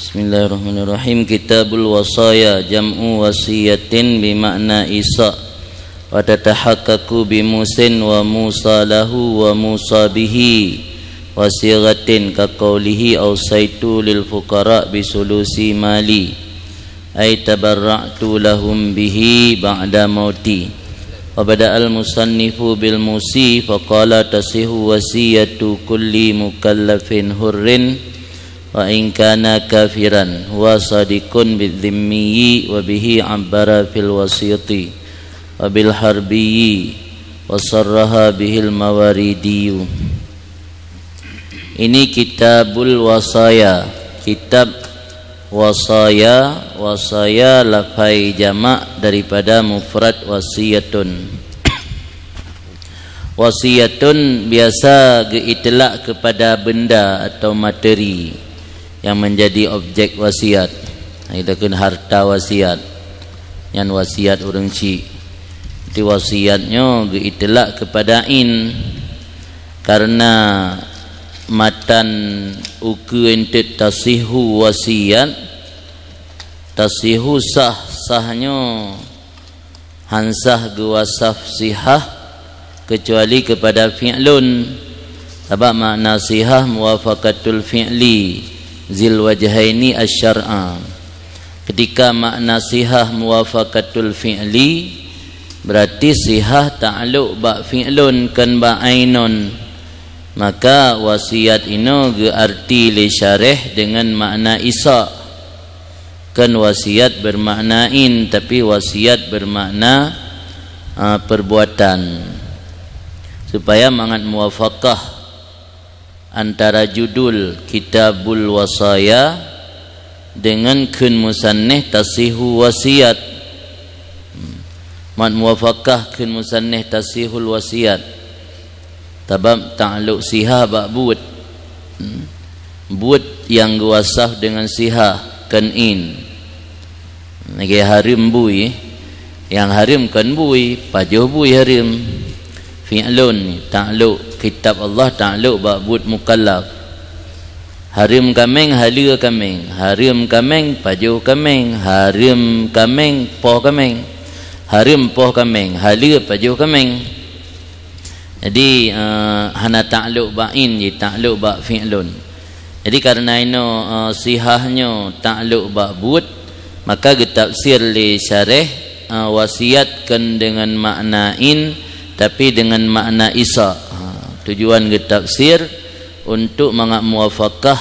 Bismillahirrahmanirrahim. Kitabul wasaya jam'u wasiyatin bimakna isa wa tatahaqqaqu bimusin wa musa lahu wa musa bihi wasiratin kaqaulihi awsaitu lil fuqara bisulusi mali ay tabarra'tu lahum bihi ba'da mauti. Wa bada'al musannifu bil musi faqala tasihu wasiyatu kulli mukallafin hurrin wa in kana kafiran wa sadiqun bidzimmi wa bihi abbara fil wasiyati wa bil harbiyyi wa sarraha bihil mawaridi. Ini kitabul wasaya, kitab wasaya. Wasaya lafai jamak daripada mufrad wasiyatun. Wasiyatun biasa geitlak kepada benda atau materi yang menjadi objek wasiat. Kita kan harta wasiat, yang wasiat orang cik. Itu wasiatnya geitlak kepada in, karena matan uku ente tasihu wasiat, tasihu sahnya hansah gewasaf sihah kecuali kepada fi'lun. Sebab makna sihah muwafaqatul fi'li zil wajhaini asy-syar'a. Ketika makna sihah muwafaqatul fi'li berarti sihah ta'alluq ba fi'lun kan ba ainun, maka wasiat ino ge arti li syarih dengan makna isa. Kan wasiat bermakna in, tapi wasiat bermakna perbuatan, supaya mangat muwafaqah antara judul kitabul wasaya dengan kun musannif tasihu wasiat. Mat muwafaqah kun musannif tasihul wasiat tabam ta'alluq siha ba'bud, bud yang gewasaf dengan siha kan in. Nagi harim bui, yang harim kan bui, pajuh bui harim. Fi'lun ta'alluq kitab Allah ta'alluq ba'bud mukallaf. Harim kameng halia kameng, harim kameng pajuh kameng, harim kameng poh kameng, harim poh kameng halia pajuh kameng. Jadi hana ta'alluq ba'in je, ta'alluq ba' fi'lun. Jadi karena ino sihahnya ta'alluq ba'bud, maka getafsir li syarih wasiatkan dengan makna in tapi dengan makna isa. Tujuan getafsir untuk mangak muwafaqah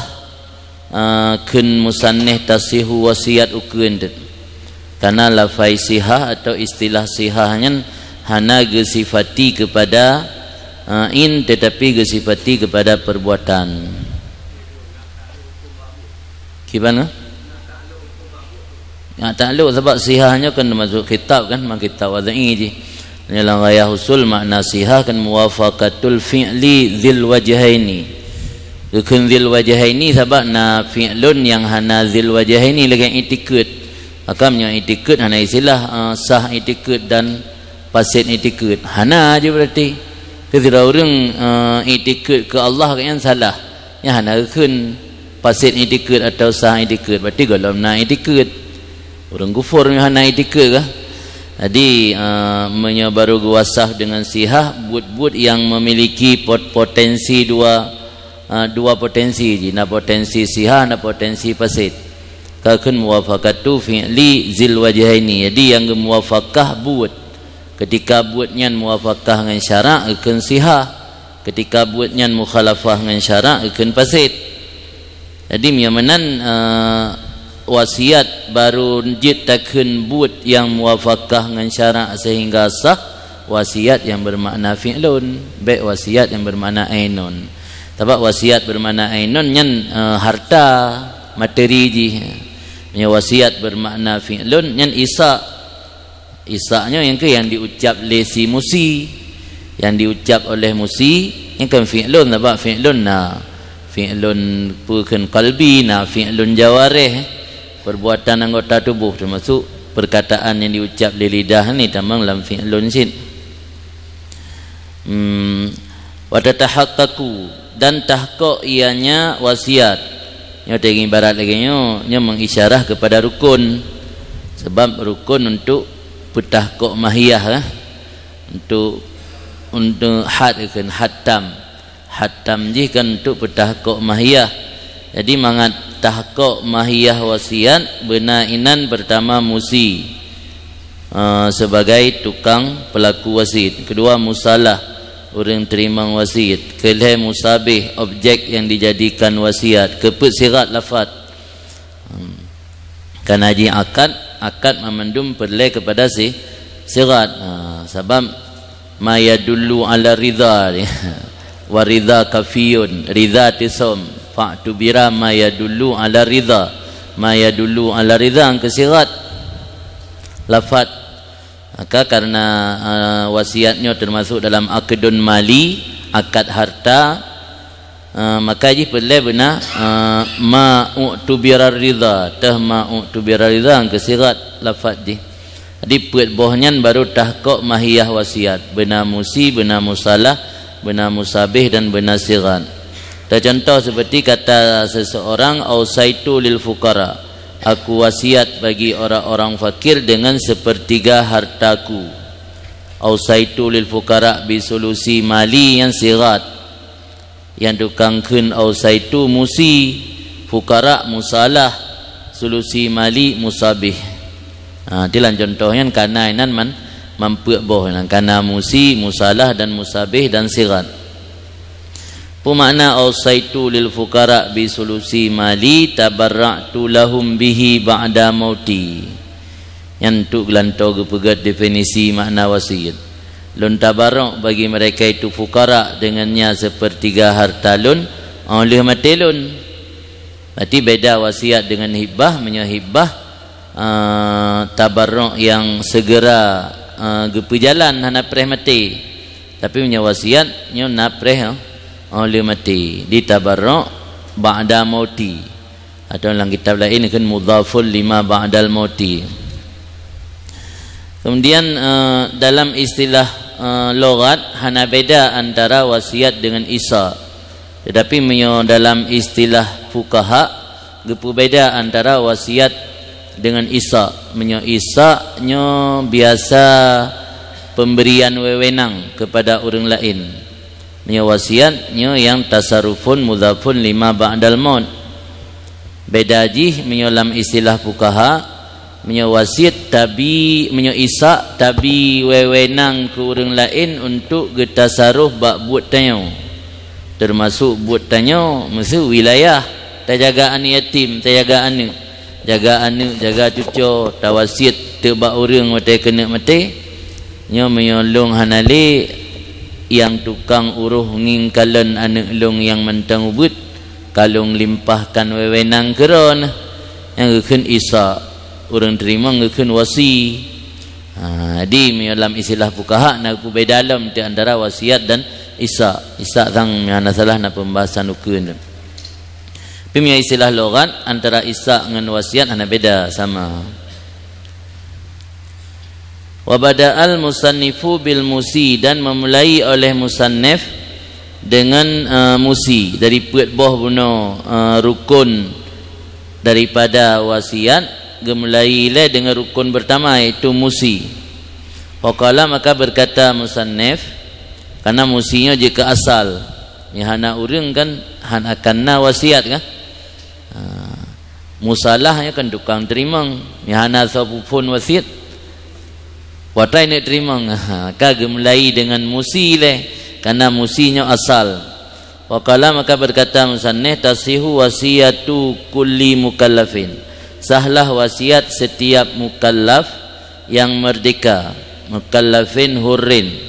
kun musannif tasihu wasiat ukun. Karena lafai sihah atau istilah sihahnya hana gesifati kepada in tetapi gesifati kepada perbuatan. Gimana? Ya ta'alluq sebab sihahnya kan masuk kitab kan, mak kitab wadai je. Dalam gaya husul makna sihah kan muwafaqatul fi'li dzil wajhaini. Kun dzil wajhaini sebab na fi'lun yang hana dzil wajhaini lagi itikad. Akamnya itikad hana istilah sah itikad dan fasid itikad. Hana aja berarti. Ketika orang itikad ke Allah kan salah. Yang hana kun fasid itikad atau sah itikad. Berarti kalau na itikad orang kufur yang hana itikad kah? Jadi menyebaru gewasah dengan sihah bud-bud yang memiliki potensi dua potensi je, na potensi sihah, na potensi fasid. Kakun muwafaqatu fi'li zil wajhaini. Jadi yang muwafaqah bud, ketika budnya muwafaqah dengan syarak akan sihah, ketika budnya mukhalafah dengan syarak akan fasid. Jadi miamanan wasiat baru jitakeun bud yang muwafaqah dengan syarak sehingga sah wasiat yang bermakna fi'lun, baik wasiat yang bermakna ainun. Sebab wasiat bermakna ainun nyan harta materi ji. Wasiat bermakna fi'lun nyan isa. Isanya yang ke yang diucap oleh si musi, yang diucap oleh musi yang kan fi'lun. Sebab fi'lun fi'lun bukan qalbi, fi'lun jawarih, perbuatan anggota tubuh, termasuk perkataan yang diucap di lidah ni tamang lam fi'lun sin. Wa tatahaqqaqu, dan tahqiq ianya wasiat Nyo tengok ibarat lagi nyo mengisyarah kepada rukun. Sebab rukun untuk petahkok mahiyah untuk hatam je kan untuk petahkok mahiyah. Jadi mangat tahkok mahiyah wasiat benainan pertama musi sebagai tukang pelaku wasit, kedua musalah orang terima wasiat, kelih musabih objek yang dijadikan wasiat, keput sirat lafaz kan haji akad memandum perlai kepada sirat sebab ma yadullu ala ridha wa ridha kafiyun ridha tisam fa'tubira ma yadullu ala ridha ke sirat lafaz. Maka karena wasiatnya termasuk dalam akadun mali, akad harta, maka ji perlu benar ma'utubira ridha ke sirat lafaz ji. Jadi buat bohnyan baru tahqiq mahiyah wasiat, benar musi, benar musalah, benar musabih dan benar sirat. Contoh seperti kata seseorang, ausaitu lil fuqara, aku wasiat bagi orang-orang fakir dengan sepertiga hartaku. Ausaitu lil fuqara bi solusi mali yang sirat, yang tukangkeun ausaitu musi, fuqara musalah, solusi mali musabih. Itulah contohnya kana inan man mampu boh kana musi, musalah dan musabih dan sirat. Pemakna ausaitu lil fuqara bi solusi mali tabarra'tu lahum bihi ba'da mauti. Yang tu gelantau gepegat definisi makna wasiat. Lun tabarrak bagi mereka itu fuqara dengannya sepertiga harta lun oleh mati lun. Berarti beda wasiat dengan hibah. Menyahibah tabarrak yang segera gepejalan hana preh mati. Tapi punya wasiat nyo napreh oleh mati di tabarrak ba'da mauti, atau dalam kitab lain kan mudhaful lima ba'dal mauti. Kemudian dalam istilah logat hana beda antara wasiat dengan isa, tetapi dalam istilah fuqaha gepu beda antara wasiat dengan isa. Isa nyo biasa pemberian wewenang kepada orang lain. Wasiat nyo yang tasarufun mudhafun lima ba'dal maut. Beda jih dalam istilah fuqaha, wasiat tabi isa tabi wewenang ke orang lain untuk getasaruf bak buat tanyo, termasuk buat tanyo mesti wilayah tajagaan yatim, tajagaan jaga cucu, tawasiat tebak orang mati kena mati nyo menyolong hanali yang tukang uruh ngingkalan anak long yang mentang ubut kalung limpahkan wewenang keron yang ngekun isa orang terima ngekun wasi. Di dalam istilah fuqaha nak beda dalam di antara wasiat dan isa tang mana salah nak pembahasan ukun. Tapi istilah logat antara isa dengan wasiat ana beda sama. Wa bada'al musannifu bil musi, dan memulai oleh musannif dengan musi dari puat boh buno rukun daripada wasiat, gemulai le dengan rukun pertama iaitu musi. Waqala, maka berkata musannif, karena musinya jika asal ni hana urang kan hana kanna wasiat kan, musalahnya kan tukang terima ni hana sabupun wasiat watai nak terima kagak mulai dengan musi le karena musinya asal. Waqala, maka berkata musannif, tasihu wasiatu kulli mukallafin, sahlah wasiat setiap mukallaf yang merdeka, mukallafin hurrin,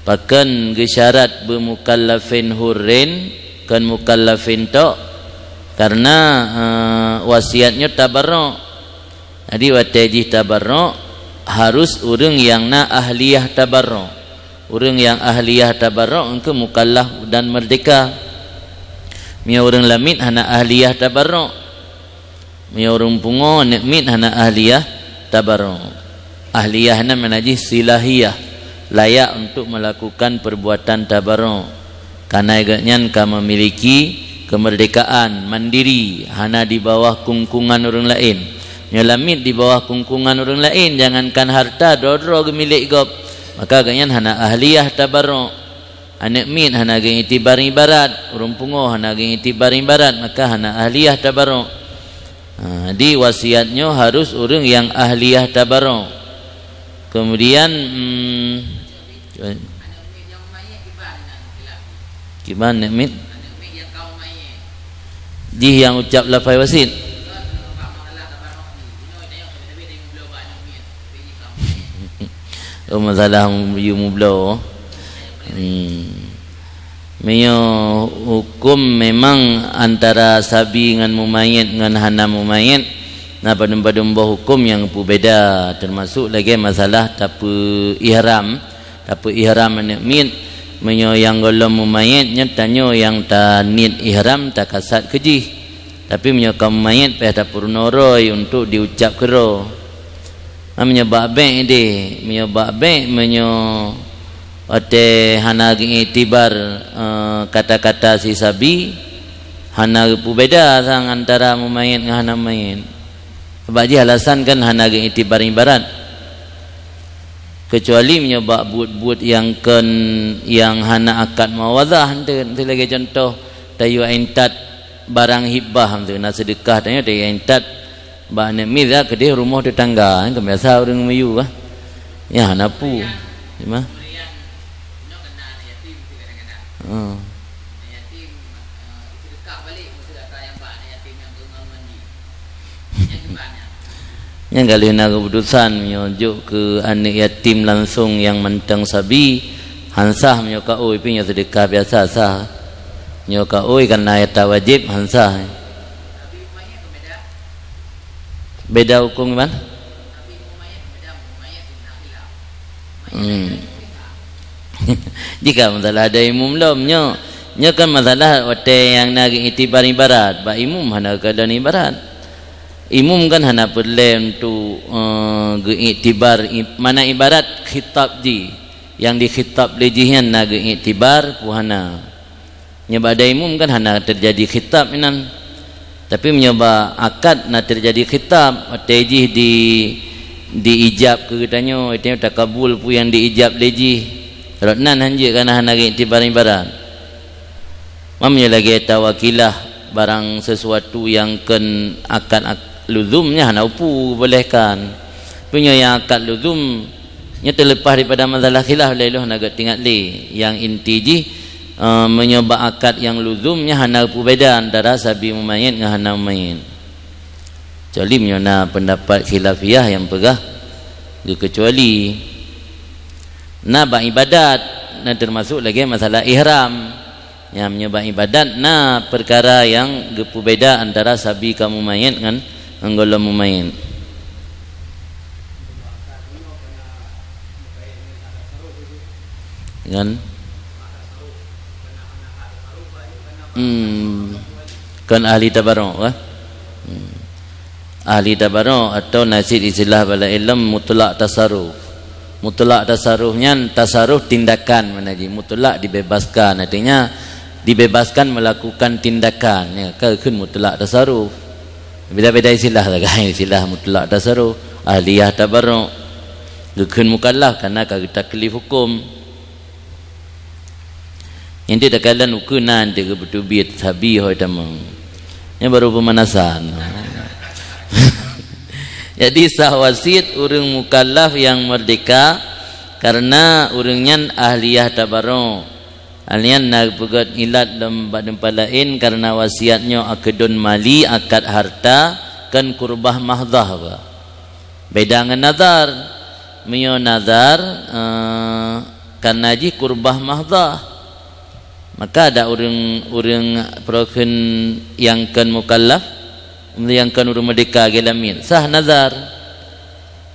pakan gesyarat bermukallafin hurrin kan mukallafin tok karena wasiatnya tabarruk. Jadi watajih tabarruk harus orang yang na ahliyah tabarruk. Orang yang ahliyah tabarruk engkau mukallaf dan merdeka. Mia orang lamit hana ahliyah tabarruk. Mia orang pungo nekmit hana ahliyah tabarruk. Ahliyah na menajih silahiyah, layak untuk melakukan perbuatan tabarruk. Karena agaknya ka memiliki kemerdekaan mandiri hana di bawah kungkungan orang lain, nyolamit di bawah kungkungan orang lain, jangankan harta dodro milik gop, maka ganyan hana ahliyah tabarruk, anak mit hana geng itibar ibarat, urang pungo hana geng itibar ibarat, maka hana ahliyah tabarruk. Di wasiatnya harus orang yang ahliyah tabarruk. Kemudian gimana mit? Di yang ucap lafaz wasit. Oh masalah you mublo. Menyo hukum memang antara sabi dengan mumayit dengan hana mumayit. Nah padum-padum hukum yang berbeza, termasuk lagi masalah tapu ihram anak mit. Menyo yang golong mumayitnya tanyo yang ta nit ihram ta kasat keji, tapi menyo kaum mumayit payah ta purnoroi untuk diucap kero. Menyo bakbe de menyo bakbe menyo ate hana itibar kata-kata si sabi hana berbeza sang antara mumayit dengan hana mumayit. Sebab dia alasan kan hana itibar ibarat, kecuali menyoba buat-buat yang hana akad mawadah tu lagi contoh tayu intat barang hibah tu nak sedekah tanya tayu intat ba ne miza kedih rumah tetangga kan biasa orang Melayu ah ya hana pu gimana yang kali nak keputusan menyujuk ke anak yatim langsung yang mentang sabi hansah menyoka oi punya sedekah biasa sah menyoka oi karena ayat wajib hansah. Beda hukum kan? Jika masalah ada imum lomnya kan masalah wate yang nak itibar ibarat ba imum hana keadaan ibarat. Imum kan hana perlu untuk iktibar mana ibarat khitab ji yang dikhitab lejihan nak iktibar puhana. Nyoba ada imum kan hana terjadi khitab inan, tapi menyoba akad nak terjadi khitab teji diijab ke katanya itu takabul pu yang diijab leji rodnan hanje kan hana iktibar ibarat. Mamnya lagi tawakilah barang sesuatu yang ken akad luzumnya hana upu bolehkan punya yang akad luzum nya terlepas daripada masalah khilaf lailuh nak tingkat li yang intiji menyoba akad yang luzumnya hana upu beda antara sabi mumayit dengan hana mumayit, kecuali menyona pendapat khilafiyah yang pegah kecuali nak ibadat nak termasuk lagi masalah ihram yang menyoba ibadat nah perkara yang gepu beda antara sabi kamu mumayit dengan anggolo mumayit. Kan kan ahli tabarruk ahli tabarruk atau nasib istilah bala ilm mutlak tasarruf. Mutlak tasarrufnya tasarruf tindakan menaji, mutlak dibebaskan artinya dibebaskan melakukan tindakan ya kan mutlak tasarruf. Beda-beda istilah lah kan, istilah mutlak tasarruf, ahliyah tabarruk, gekun mukallaf karena kagak taklif hukum. Yang dia takalan ukunan dia betubit sabi hoi tamang. Yang baru pemanasan. Jadi sah wasit urang mukallaf yang merdeka karena urangnya ahliyah tabarruk. Alian nak pegat ilat dalam lain karena wasiatnya akadun mali akad harta kan kurbah mahdah ba. Beda dengan nazar. Mio nazar karena ji kurbah mahdah. Maka ada orang proken yang kan mukallaf yang kan urang merdeka gelamin sah nazar.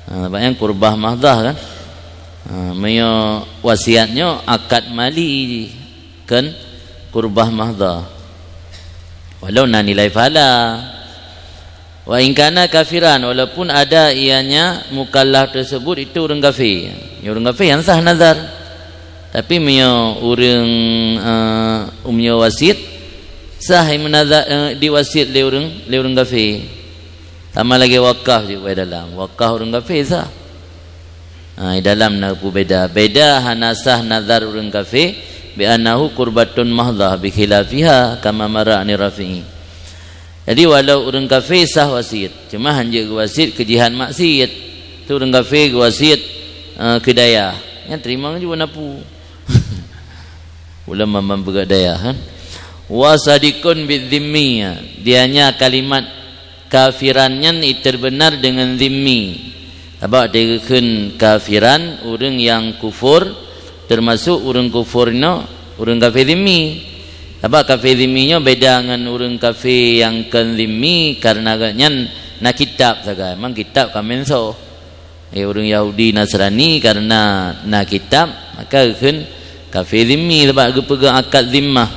Banyak kurbah mahdah kan. Mio wasiatnya akad mali kan kurbah mahdah walau na nilai pahala wa in kana kafiran walaupun ada ianya mukallaf tersebut itu orang kafir yang sah nazar tapi mio orang umnya wasit sah menazar diwasit le orang kafir. Sama lagi wakaf juga dalam wakaf orang kafir sah. Dalam nak beda hanasah nazar orang kafir bi annahu qurbatun mahdhah bi khilafiha kama marani rafi'i. Jadi walau orang kafir sah wasiat, cuma hanya wasiat ke jihad maksiat. Tu orang kafir wasiat ke daya. Yang terima juga napu. Ulama membuat daya kan. Wasadikun bidzimmi, dianya kalimat kafirannya terbenar dengan zimmi. Sebab dia kafiran orang yang kufur, termasuk orang kufurnya orang kafir zimmi. Sebab kafir zimminya beda dengan orang kafir yang kan zimmi karena agaknya nak kitab saja. Memang kitab kamenso. Orang Yahudi Nasrani karena nak kitab maka kan kafir zimmi sebab dia pegang akad zimmah.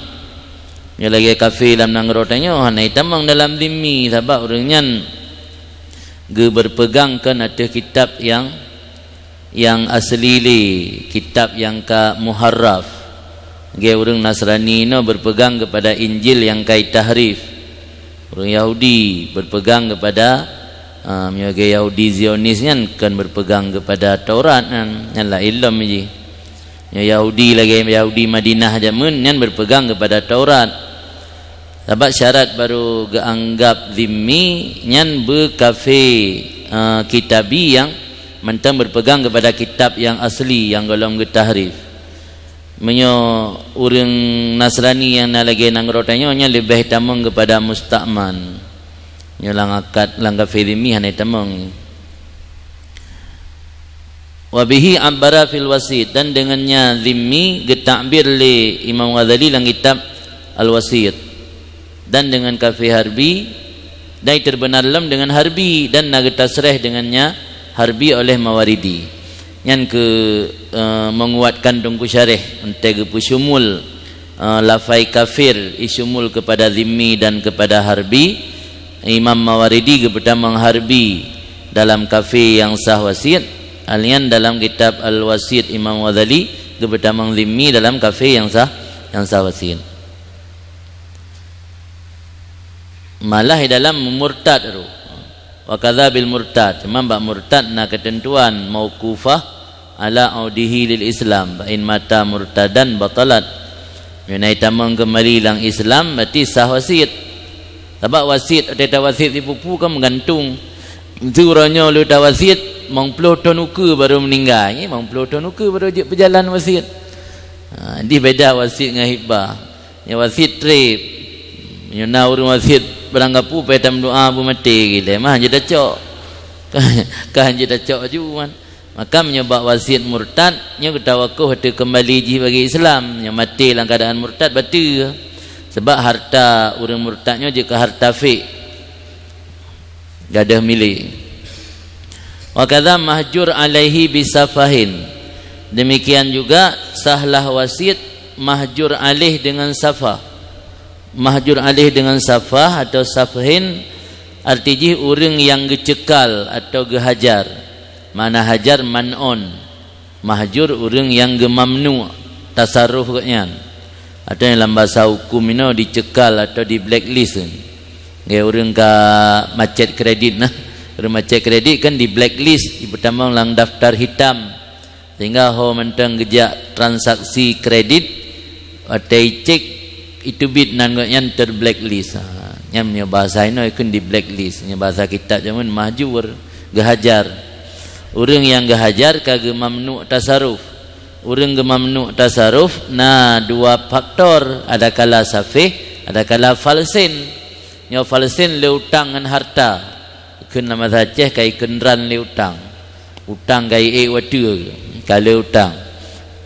Yang lagi kafir dalam nangrotanya hanai tamang dalam zimmi sebab orangnya dia berpegang kan ada kitab yang asli li, kitab yang ka muharraf. Dia orang Nasrani no berpegang kepada Injil yang kait tahrif. Orang Yahudi berpegang kepada Yahudi Zionisnya kan berpegang kepada Taurat kan. Yang lah ilm je. Yahudi lagi Yahudi Madinah jamun yang berpegang kepada Taurat. Sebab syarat baru dianggap zimmi yang berkafir kitabi yang mentang berpegang kepada kitab yang asli yang golong tahrif. Menyo orang Nasrani yang lagi nangrotanya nya lebih tamang kepada musta'man. Nya langakad langga filimi hanai tamang. Wa bihi ambara fil wasit, dan dengannya zimmi getakbir li Imam Ghazali dalam kitab Al-Wasit. Dan dengan kafir harbi dai terbenar lam dengan harbi dan nagetasreh dengannya harbi oleh Mawaridi. Yang ke menguatkan dongku syarih untuk pusumul lafai kafir isumul kepada zimmi dan kepada harbi. Imam Mawaridi kepada mengharbi dalam kafir yang sah wasiat, alian dalam kitab Al-Wasit Imam Ghazali kepada mengzimmi dalam kafir yang sah wasiat. Malah dalam murtad tu wa kadzabil murtad, memang bab murtad nak ketentuan mauqufah ala audihi lil Islam, in mata murtadan batalat. Menai tamang kembali lang Islam berarti sah wasiat. Sebab wasiat ada wasiat dipupu kan menggantung. Suranya lu dah wasiat mong 10 tahun uka baru meninggal. Ni mong 10 tahun uka baru je berjalan wasiat. Di beda wasiat dengan hibah. Yang wasiat trip. Yang nak urung wasiat beranggapu petam doa bu mati gila. Mah je dah cok. Kan je dah cok juan. Maka menyebab wasiat murtad nya ketawakuh hati kembali ji bagi Islam. Yang mati dalam keadaan murtad batil. Sebab harta orang murtadnya jika harta fiqh gadah milik. Wa kadza mahjur alaihi bisafahin. Demikian juga sahlah wasiat mahjur alaih dengan safah. Mahjur alaih dengan safah atau safahin artinya orang yang gecekal atau gehajar. Mana hajar manon. Mahjur orang yang gemamnu tasarruf katnya. Atau dalam bahasa hukum ini dicekal atau di blacklist. Dia orang ke macet kredit nah. Orang macet kredit kan di blacklist, pertama lang daftar hitam. Sehingga ho mentang gejak transaksi kredit atau cek itu bit nangganya ter blacklist. Nyamnya bahasa ini kan di blacklist. Nya bahasa kita zaman mahjur, gehajar. Orang yang gehajar kagak mamnu tasarruf. Orang gemamnu tasarruf nah dua faktor, ada kala safih, ada kala falsin. Nya falsin le utang dengan harta. Keun nama Aceh kai kenran le utang. Utang kai watu kalau utang.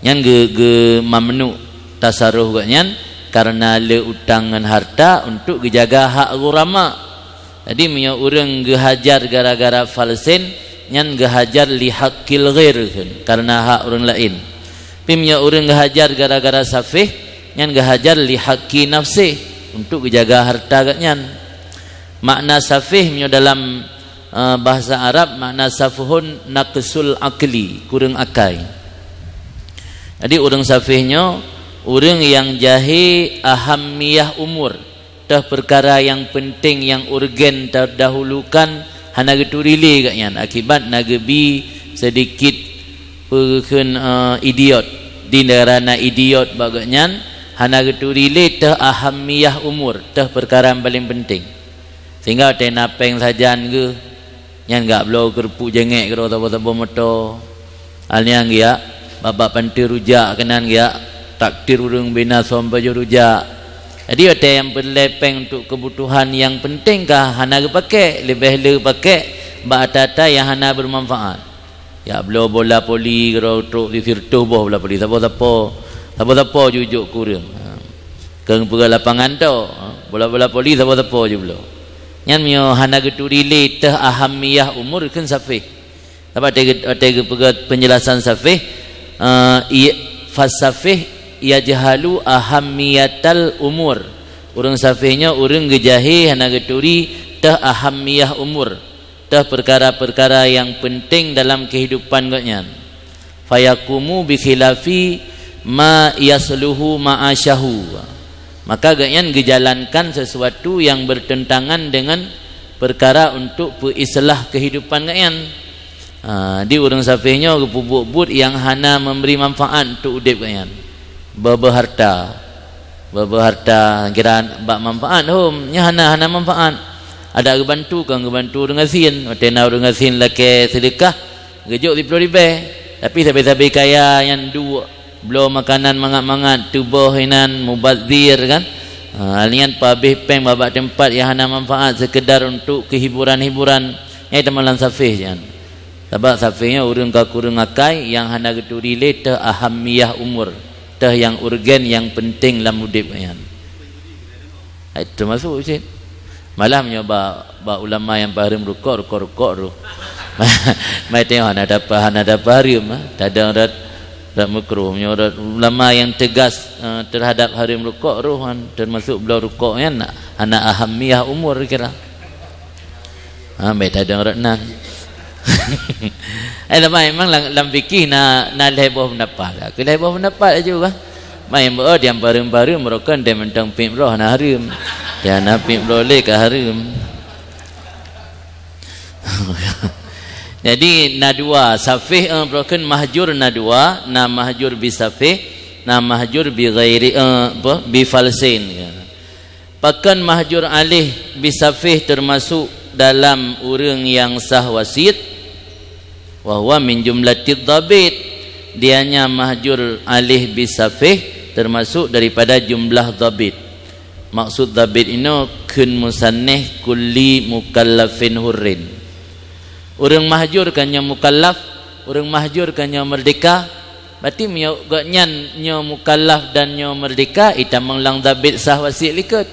Yang ge mamnu tasarruf gaknya karena le utang dengan harta untuk dijaga hak gurama. Jadi punya orang gehajar gara-gara falsin, yang gehajar li haqqil ghair karena hak orang lain. Pimnya orang gehajar gara-gara safih, yang gehajar li haqqi nafsi untuk dijaga harta gaknya. Makna safih punya dalam bahasa Arab makna safuhun naqsul akli, kurang akal. Jadi orang safihnya orang yang jahil ahamiyah umur, tah perkara yang penting yang urgen terdahulukan hana gitu relay katnya akibat nagebi sedikit perken idiot di negara idiot bagaknya hana gitu relay tah ahamiyah umur tah perkara yang paling penting sehingga tena peng sajan ke nyan enggak blow kerpu jengek ke tabo-tabo motor alnya ya babak pantir rujak kenan ya takdir urang bina somba rujak. Jadi ada yang berlepeng untuk kebutuhan yang penting kah hana pakai lebih le pakai batata yang hana bermanfaat. Ya belo bola poli kalau untuk virtu bola poli siapa jujuk kurang. Keng pergi lapangan tu bola poli siapa je belo. Nyan mio hana gitu relate ahamiyah umur kan safih. Dapat ada penjelasan safih fasafih yajhalu ahammiyatal umur. Urang safihnya urang gejahi hana geturi tah ahammiyah umur. Tah perkara-perkara yang penting dalam kehidupan gaknya. Fayakumu bi khilafi ma yasluhu ma'asyahu. Maka gaknya gejalankan sesuatu yang bertentangan dengan perkara untuk perislah kehidupan gaknya. Di urang safihnya bubuk-bubuk yang hana memberi manfaat untuk udip gaknya. Berharta kira bak manfaat nya hana manfaat ada gebantu dengan sin tena dengan sin lake sedekah gejuk 10 ribu tapi sampai kaya yang dua belum makanan mangat-mangat tubuh hinan mubazir kan alian pabih peng babak tempat yang hana manfaat sekedar untuk kehiburan-hiburan nya tamalan safih jan sebab safihnya urang ka kurang akai yang hana gitu relate ahamiyah umur yang urgen yang penting dalam hidup kan. Itu masuk Ustaz. Malah menyoba ulama yang paharim rukuk tu. Mai tengok hana dapat harim tak ada rat makruh ulama yang tegas terhadap harim rukuk ruhan termasuk belau rukuk kan hana ahamiyah umur kira. Mai tak ada rat nan. Memang dalam fikih na leboh pendapat lah. Ke leboh pendapat aja kan. Main berod yang baru-baru merukan dia mentang pimroh na harim. Dia na pimroh le ke harim. Jadi na dua safih merukan mahjur na dua, na mahjur bi safih, na mahjur bi ghairi bi falsin. Pakan mahjur alih bi safih termasuk dalam urang yang sah wasit. Wahwa min jumlatid dhabit dianya mahjur alih bisafih termasuk daripada jumlah dhabit. Maksud dhabit ini kun musannih kulli mukallafin hurrin. Orang mahjur kannya mukallaf, orang mahjur kannya merdeka. Berarti nyan nyo mukallaf dan nyo merdeka ita menglang dhabit sah wasit likut.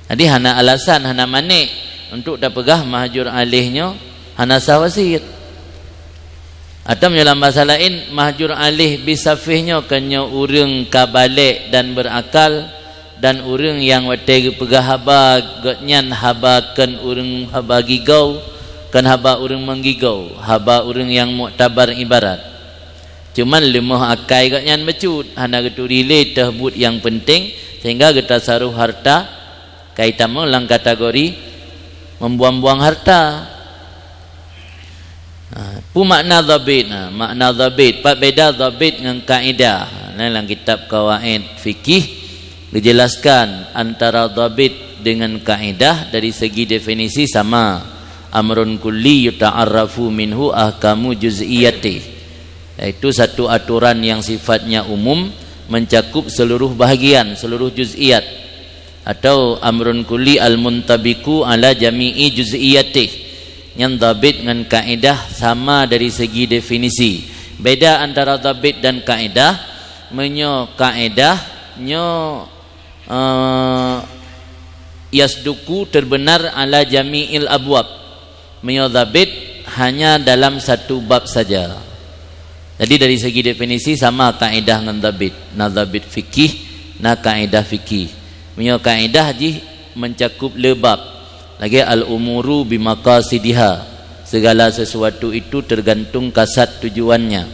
Jadi hana alasan hana manik untuk dah pegah mahjur alihnya hana sah wasit. Atau dalam bahasa lain mahjur alih bisafihnya kanya urang kabalik dan berakal dan urang yang wate pegah haba gotnyan haba kan urang haba gigau kan haba urang menggigau haba urang yang muktabar ibarat cuman lemah akai gotnyan becut hana gitu relate tahbut yang penting sehingga kita saruh harta kaitan lang kategori membuang-buang harta. Pu makna dhabit makna dhabit pak beda dhabit dengan kaedah dalam kitab kawaid fikih dijelaskan antara dhabit dengan kaedah dari segi definisi sama amrun kulli yuta'arrafu minhu ahkamu juz'iyati iaitu satu aturan yang sifatnya umum mencakup seluruh bahagian seluruh juz'iyat atau amrun kulli al-muntabiku ala jami'i juz'iyati yang dhabit dengan kaedah sama dari segi definisi. Beda antara dhabit dan kaedah menyo kaedah nyo yasduku terbenar ala jami'il abwab menyo dhabit hanya dalam satu bab saja. Jadi dari segi definisi sama kaedah dengan dhabit na dhabit fikih na kaedah fikih menyo kaedah ji mencakup lebab lagi al-umuru bimaqasidiha segala sesuatu itu tergantung kasat tujuannya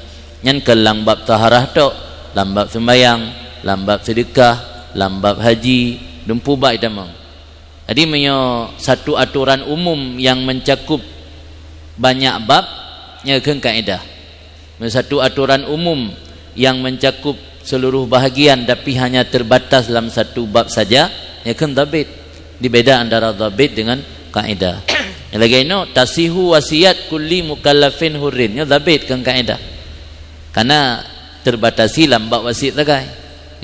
nyan ke lambab taharah tok lambab sembayang lambab sedekah lambab haji dumpu bab itamang. Jadi menyo satu aturan umum yang mencakup banyak bab nyakeun kaedah. Satu aturan umum yang mencakup seluruh bahagian tapi hanya terbatas dalam satu bab saja nyakeun dhabit. Dibeda antara dhabit dengan kaedah. Yang lagi no tasihu wasiat kulli mukallafin hurrin. Nya dhabit kan kaedah. Karena terbatasi lambak wasiat tagai.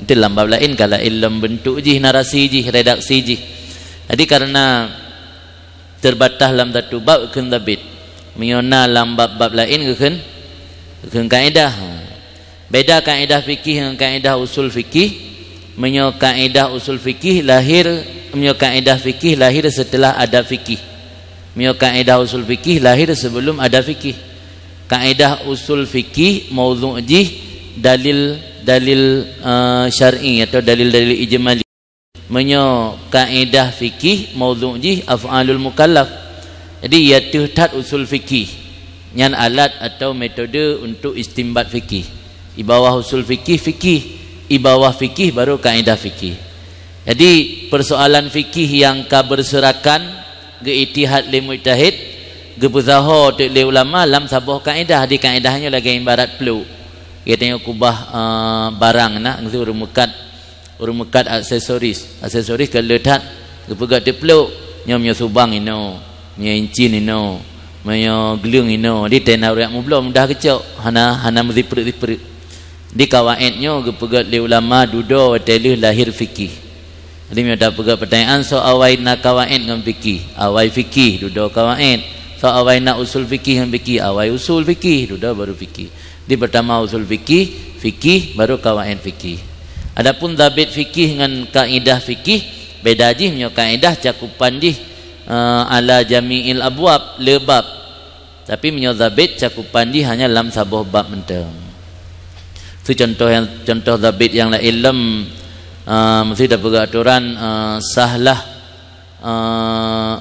Itu lambak lain kalau ilmu bentuk je, narasi je, redaksi je. Jadi karena terbatas dalam satu bab kan dhabit. Menyona lambak bab lain kan kaedah. Beda kaedah fikih dengan kaedah usul fikih. Menyo kaedah usul fikih lahir, menyo kaedah fikih lahir setelah ada fikih. Menyo kaedah usul fikih lahir sebelum ada fikih. Kaedah usul fikih maudhu' jih dalil syar'i atau dalil-dalil ijmali. Menyo kaedah fikih maudhu' jih af'alul mukallaf. Jadi ia tuhtat usul fikih nyan alat atau metode untuk istimbat fikih. Di bawah usul fikih di bawah fikih baru kaedah fikih. Jadi persoalan fikih yang berserakan ge ijtihad li mujtahid ge bezaho te li ulama lam sabah kaedah. Di kaedahnya lagi ibarat peluk. Kita tengok kubah barang nak itu rumukat aksesoris ke letat ge pegat te peluk nyom subang ino nya incin ino mayo gelung ino di tenau yak mu belum dah kecok hana meziprit di kawaidnya ge pegat li ulama dudo telih lahir fikih. Jadi mi ada pegat pertanyaan so awai na kawaid ngam fikih awai fikih dudo kawaid so awai na usul fikih ngam fikih awai usul fikih dudo baru fikih. Di pertama usul fikih baru kawaid fikih. Adapun dhabit fikih dengan kaidah fikih beda je nyo kaidah cakupan je ala jami'il abwab lebab. Tapi menyo dhabit cakupan dia hanya dalam sabuh bab mentang. Itu contoh dhabit yang la ilm mesti dapat aturan sahlah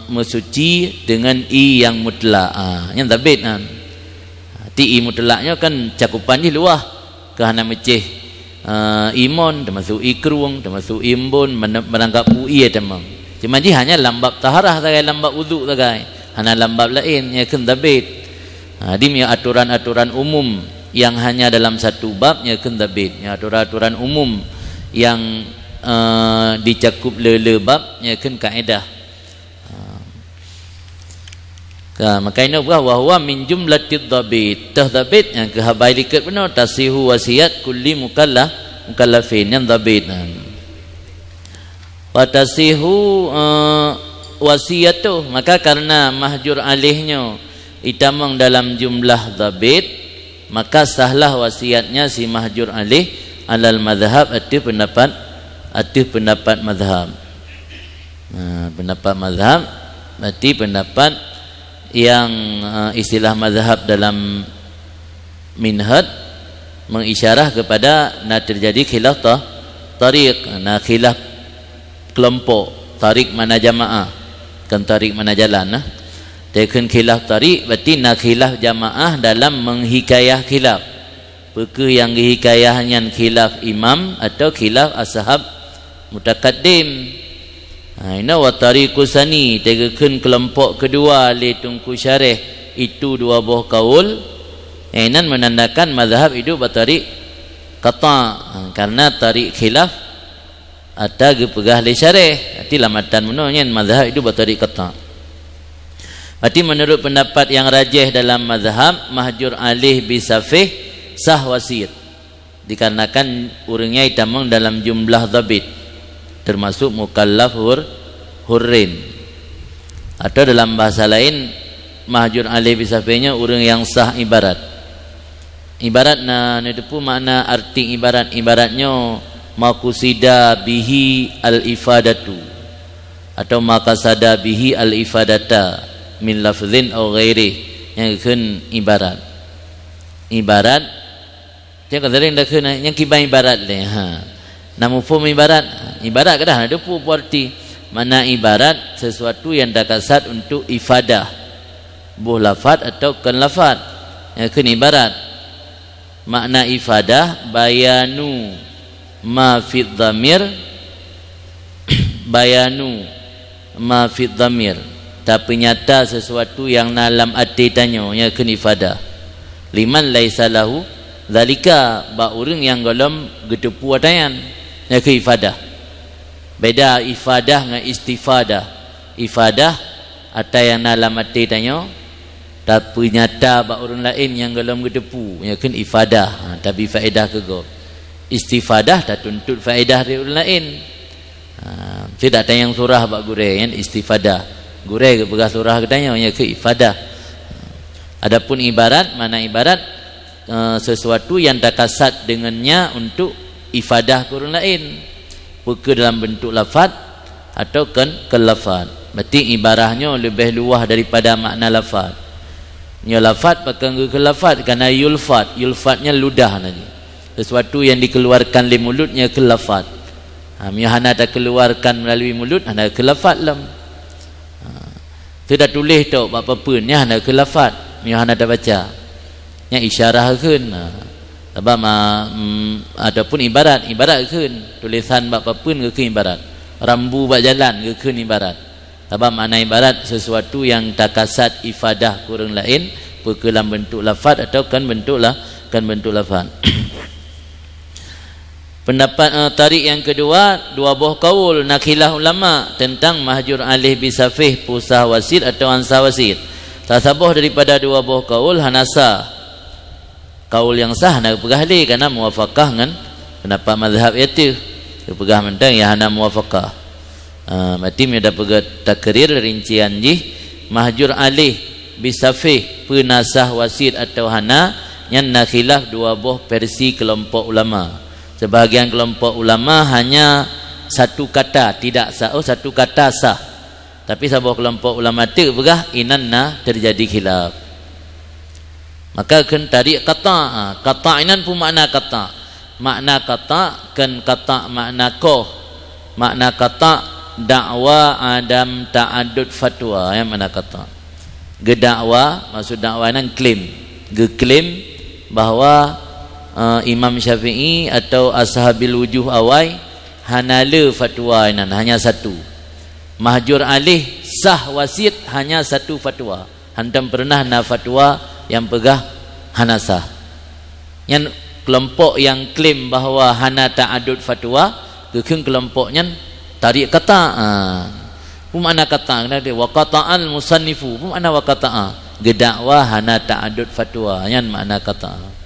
mensuci dengan i yang mutlak. Yang dhabit kan. Ti i mutlaknya kan cakupan dia luah ke hana meceh imun termasuk ikruang termasuk imbun menangkap ui temang. Cuma dia hanya lambab taharah tagai lambab wudu tagai. Hana lambab lain yang kena dhabit. Di aturan-aturan umum yang hanya dalam satu bab yang kena dhabit. Aturan-aturan umum yang dicakup le bab yang kena kaedah. Makanya bahwa min jumlatid dhabit. Dhabit yang kehabai likat benar tasihu wasiat kulli mukallafin yang dhabit. Watasihu wasiyatuh, maka karena mahjur alihnya itamang dalam jumlah dhabit, maka sahlah wasiatnya si mahjur alih alal madhab atu pendapat madhab. Pendapat madhab berarti pendapat yang istilah madhab dalam minhaj mengisyarah kepada nak terjadi khilaf tariq, nak khilaf kelompok, tarik mana jamaah kan tarik mana jalan Tekan khilaf tarik berarti nak khilaf jamaah dalam menghikayah khilaf. Perkara yang dihikayahnya khilaf imam atau khilaf ashab mutakaddim. Ini wa tariqus sani, tekan kelompok kedua li tungku syarih itu dua buah kaul. Ini menandakan mazhab itu bertarik qata, karena tarik khilaf atau gepegah li syarih. Arti lamatan menonyen mazhab itu bertarik qata. Berarti menurut pendapat yang rajih dalam mazhab, mahjur alih bisafih sah wasiat, dikarenakan urangnya itamang dalam jumlah dhabit, termasuk mukallaf hurrin. Atau dalam bahasa lain, mahjur alih bisafihnya urang yang sah ibarat. Ibarat na itu makna arti ibaratnya makusida bihi al-ifadatu atau makasada bihi al-ifadata min lafzin aw ghairi, yang keun ibarat jangan kadang dah keun yang kibai ibarat le namu faham ibarat kadah ada pu arti mana ibarat sesuatu yang dah kasat untuk ifadah buh lafaz atau kan lafaz, yang keun ibarat. Makna ifadah bayanu ma fi dhamir bayanu ma fi dhamir, tapi nyata sesuatu yang dalam arti tanya nya kan ifadah. Liman laisa lahu zalika, ba urang yang golom getepu atayan nya ke ifadah. Beda ifadah dengan istifadah. Ifadah atau yang dalam arti tanya, tapi nyata ba urang lain yang golom getepu nya kan ifadah. Tapi faedah kego. Istifadah tak tuntut faedah dari urang lain. Tidak tanya yang surah bak gure yang istifadah. Gure ke pegah surah ke tanya nya ke ifadah. Adapun ibarat, mana ibarat sesuatu yang takasat dengannya untuk ifadah ke orang lain, bukan dalam bentuk lafaz atau ke lafaz. Berarti ibarahnya lebih luas daripada makna lafaz. Nya lafaz pakai ke lafaz kerana yulfatnya ludah nanti. Sesuatu yang dikeluarkan dari mulutnya ke lafaz. Hana tak keluarkan melalui mulut, hana ke lafaz lam. Tidak tulis tu apa pun nya hana ke lafaz, nya hana tak baca. Nya isyarah keun. Sebab ataupun ibarat keun, tulisan apa pun ke ibarat. Rambu bak jalan ke ibarat. Sebab makna ibarat sesuatu yang takasat ifadah kurang lain, dalam bentuk lafaz atau kan bentuk lafaz. Pendapat tarik yang kedua, dua buah kaul nakilah ulama tentang mahjur alih bisafih pusah wasid atau ansah wasid. Sasabuh daripada dua buah kaul hanasa. Kaul yang sah nak pegah li kerana muwafaqah dengan pendapat mazhab itu. Pegah mentang ya hana muwafaqah. Berarti dia dah pegah takrir rincian jih mahjur alih bisafih penasah wasid atau hana yang nakilah dua buah versi kelompok ulama. Sebahagian kelompok ulama hanya satu kata tidak sah, satu kata sah. Tapi sebuah kelompok ulama tu begah inanna terjadi khilaf. Maka kan tarik kata, kata inan pun makna kata. Makna kata kan kata makna koh. Makna kata dakwa adam ta'adud fatwa, yang mana kata. Gedakwa maksud dakwa inan klaim. Geklaim bahawa Imam Syafi'i atau ashabil wujuh awai hanala fatwa inan hanya satu. Mahjur alih sah wasid hanya satu fatwa. Hantam pernah na fatwa yang pegah hana sah. Yang kelompok yang klaim bahawa hana ta'adud fatwa, kekeng kelompoknya tarik kata. Makna kata kena dia wa qata'al musannifu. Makna wa qata'a gedakwa hana ta'adud fatwa. Yang makna kata.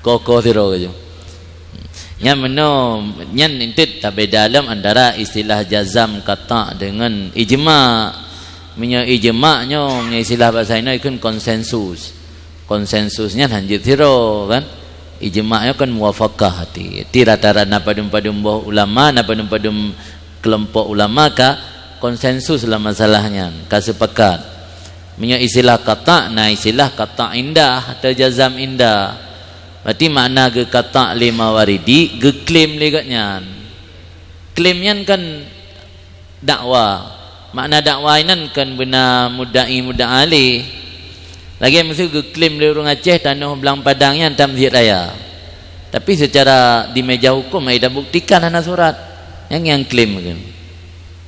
Kokoh tiro je. Yang mana yang intit tak beda dalam antara istilah jazam kata dengan ijma'. Punya ijma'nya punya istilah bahasa ini kan konsensus. Konsensusnya hanjit tiro kan. Ijma'nya kan muwafaqah hati. Ti rata-rata padum-padum ulama, padum-padum kelompok ulama ka konsensus lah masalahnya, ka sepakat. Punya istilah kata, nah istilah kata indah atau jazam indah. Berarti makna ke kata lima waridi, ke klaim legatnya. Klaimnya kan dakwa. Makna dakwa ini kan benar mudda'i mudda'ali. Lagi mesti ke klaim dari orang Aceh tanah belang padangnya tamzid raya. Tapi secara di meja hukum ada buktikan ana surat. Yang klaim kan.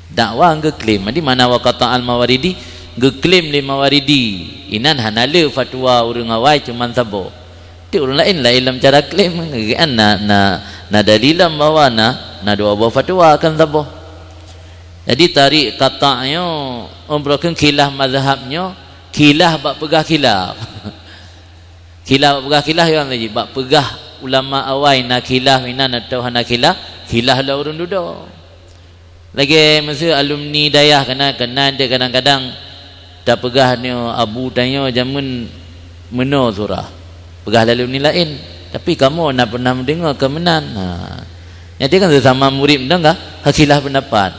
Dakwa ke klaim. Jadi mana wa kata al-mawaridi, ke klaim lima waridi. Inan hanala fatwa orang awai cuman sabo. Ti orang lain lah ilmu cara klaim kan na dalilam bahawa na dua buah fatwa akan sabo. Jadi tarik katanya umrokan khilaf mazhabnya, khilaf bak pegah khilaf. Khilaf bak pegah khilaf yang lagi bak pegah ulama awai na khilaf inan atau hana khilaf lah orang duduk. Lagi masa alumni dayah kena dia kadang-kadang tak pegah ni abu tanya jamun meno surah. Pegah lalu ni lain, tapi kamu nak pernah mendengar kemenan. Yang dia kan sesama murid mendengar hakilah pendapat.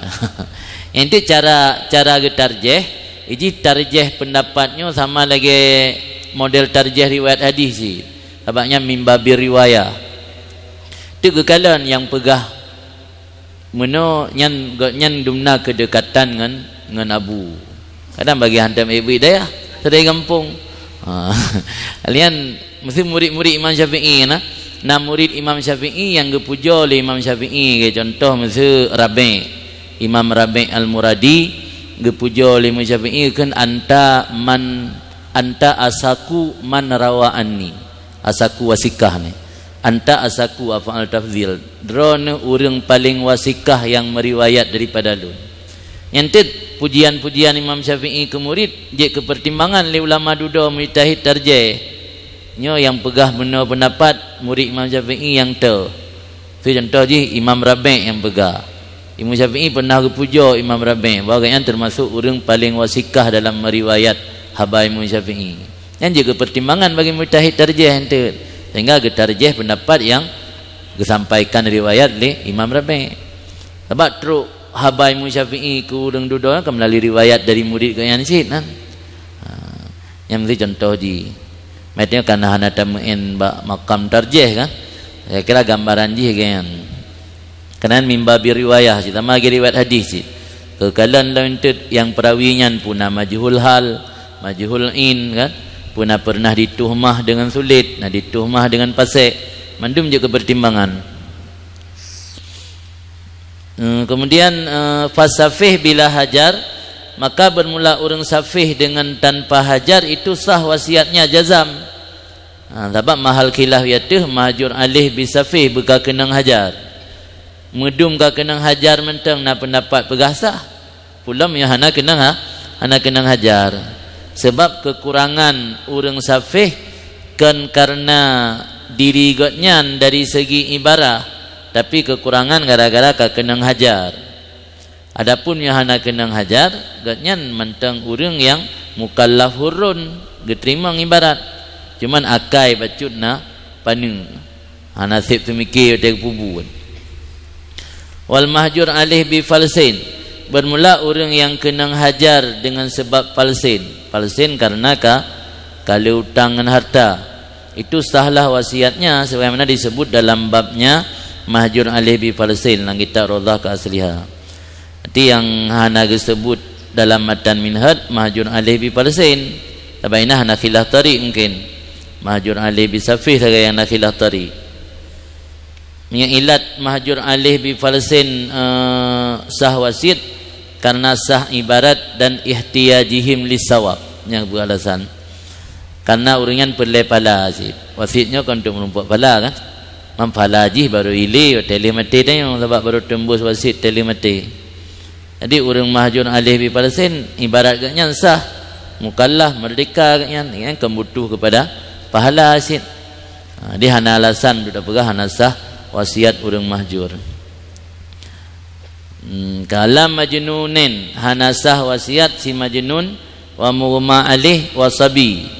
Yang itu cara tarjih. Iji tarjih pendapatnya sama lagi model tarjih riwayat hadis sih. Sebabnya mimbabi riwayah. Itu kekalan yang pegah meno nyan dumna kedekatan dengan abu. Kadang bagi hantam ibu daya dari kampung. Kalian mesti murid-murid Imam Syafi'i nah. Nah murid Imam Syafi'i yang gepuja oleh Imam Syafi'i ke contoh mesti Rabi' Imam Rabi' Al-Muradi gepuja oleh Imam Syafi'i kan anta asaku man rawaani. Asaku wasikah ni. Anta asaku af'al tafdhil. Drone urang paling wasikah yang meriwayat daripada lu. Nyentit pujian-pujian Imam Syafi'i ke murid je ke pertimbangan li ulama duda mujtahid tarjih. Nyo yang pegah benar pendapat murid Imam Syafi'i yang tu contoh je Imam Rabi' yang pegah. Imam Syafi'i pernah kepuja Imam Rabi' bahawa yang termasuk orang paling wasikah dalam meriwayat habai Imam Syafi'i. Yang juga pertimbangan bagi mujtahid tarjih ente sehingga getarjih pendapat yang disampaikan riwayat oleh Imam Rabi'. Sebab teruk habai Imam Syafi'i ke orang duda kan melalui riwayat dari murid ke yang sid kan. Yang mesti contoh je Maksudnya karena hana tamuin makam tarjih kan. Saya kira gambaran je kan. Kerana mimbabi riwayah kita magi riwayat hadis sih. Kekalan lain yang perawian pun majhul hal, majhul in kan. Puna pernah dituhmah dengan sulit, dituhmah dengan pasik. Mandum juga pertimbangan. Kemudian fasafih bila hajar, maka bermula orang safih dengan tanpa hajar itu sah wasiatnya jazam. Sebab mahal khilaf yatuh mahjur alih bisafih buka kenang hajar. Medum ka kenang hajar mentang na pendapat pegasah. Pulam ya hana kenang hajar. Sebab kekurangan orang safih kan karena diri gotnya dari segi ibarah, tapi kekurangan gara-gara ka kenang hajar. Adapun yang hana kenang hajar gotnya mentang orang yang mukallaf hurun geterima ibarat. Cuman akai bacut na panu. Hana sip tu mikir tek pubu. Wal mahjur alih bi falsin. Bermula orang yang kenang hajar dengan sebab falsin. Falsin karena kalau utangan harta. Itu sahlah wasiatnya sebagaimana disebut dalam babnya mahjur alih bi falsin dalam kitab Rawdah ke Asliha. Itu yang hana disebut dalam matan minhad mahjur alih bi falsin. Tabaina hana khilaf tariq mungkin. Mahjur alih bi safih saya yang nakhilah tari. Yang ilat mahjur alih bi falsin sah wasit karena sah ibarat dan ihtiyajihim lisawab yang beralasan. Karena uringan perle pala sih. Wasitnya kan untuk menumpuk pala kan. Mampala ji baru ili teli mati dah yang sebab baru tembus wasit teli mati. Jadi urang mahjur alih bi falsin ibarat katnya sah mukallaf merdeka katnya yang kebutuh kepada pahala asid. Dia hana alasan sudah pegah hana sah wasiat urang mahjur. Kalam majnunin hana sah wasiat si majnun wa mughma alih wa sabi.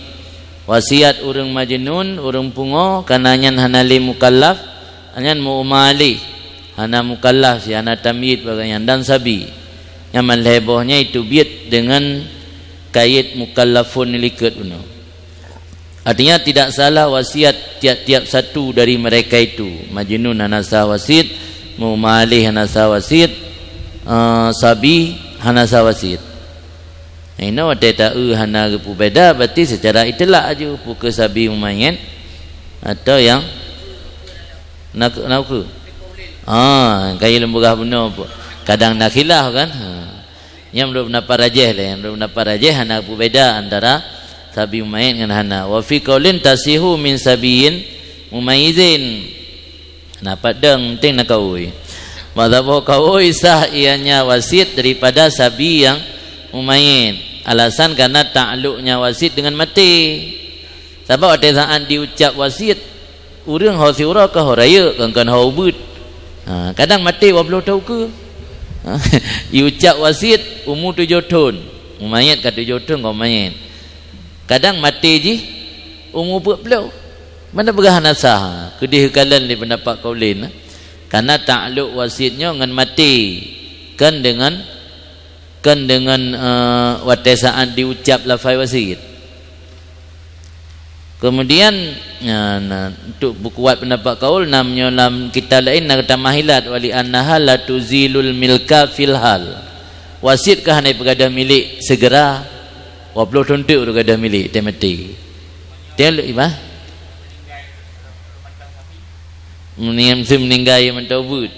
Wasiat urang majnun urang pungo kananyan hana li mukallaf anyan mughma alih hana mukallaf si hana tamyiz bagaian dan sabi. Yang malhebohnya itu biat dengan kait mukallafun likat uno. Artinya tidak salah wasiat tiap-tiap satu dari mereka itu. Majnun hana sah wasiat, mumalih hana sah wasiat, sabi hana sah wasiat. Ini wate ta'u hana gepu beda berarti secara itulah aja puka sabi mumayyin atau yang nak ke. Kaya lembugah benar kadang nak khilaf kan. Yang belum dapat rajih lah, yang belum dapat rajih hana gepu beda antara sabi mumayyin dengan hana. Wa fi qaulin tasihu min sabiyin mumayyizin. Dapat deng penting nak kawui. Madhab kawui sah ianya wasit daripada sabi yang mumayyin. Alasan karena ta'alluqnya wasit dengan mati. Sebab ada saat diucap wasit urang hasiura ke horaya kan haubut. Kadang mati wa belum tahu ke. Diucap wasit umur 7 tahun. Mumayyin ka 7 tahun kau mumayyin. Kadang mati je umur belau mana berah nasah kedih kalan di pendapat kaulin karena ta'alluq wasitnya dengan mati kan dengan watesaan diucap lafaz wasit. Kemudian untuk berkuat pendapat kaul namanya dalam kitab lain nak kata mahilat wali annaha la tuzilul milka fil hal wasit kah hanai pegadah milik segera 20 tuntuk tu gadah milik dia mati dia ibah meninggal yang mentaubat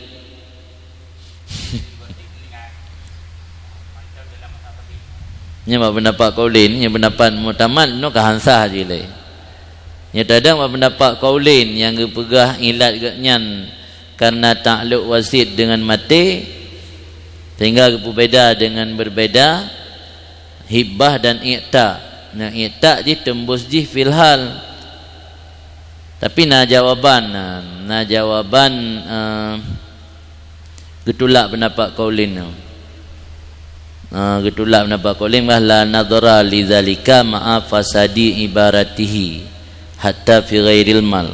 nya pendapat kaulin yang pendapat mutamad no kahansah je le nya tadang pendapat kaulin yang gepegah ilat gaknyan karena takluk wasit dengan mati sehingga berbeza dengan berbeza hibah dan i'ta. Nah i'ta je tembus je fil hal. Tapi jawaban getulak pendapat kaulin tu. Getulak pendapat kaulin la nadhara li zalika ma'a fasadi ibaratihi hatta fi ghairil mal.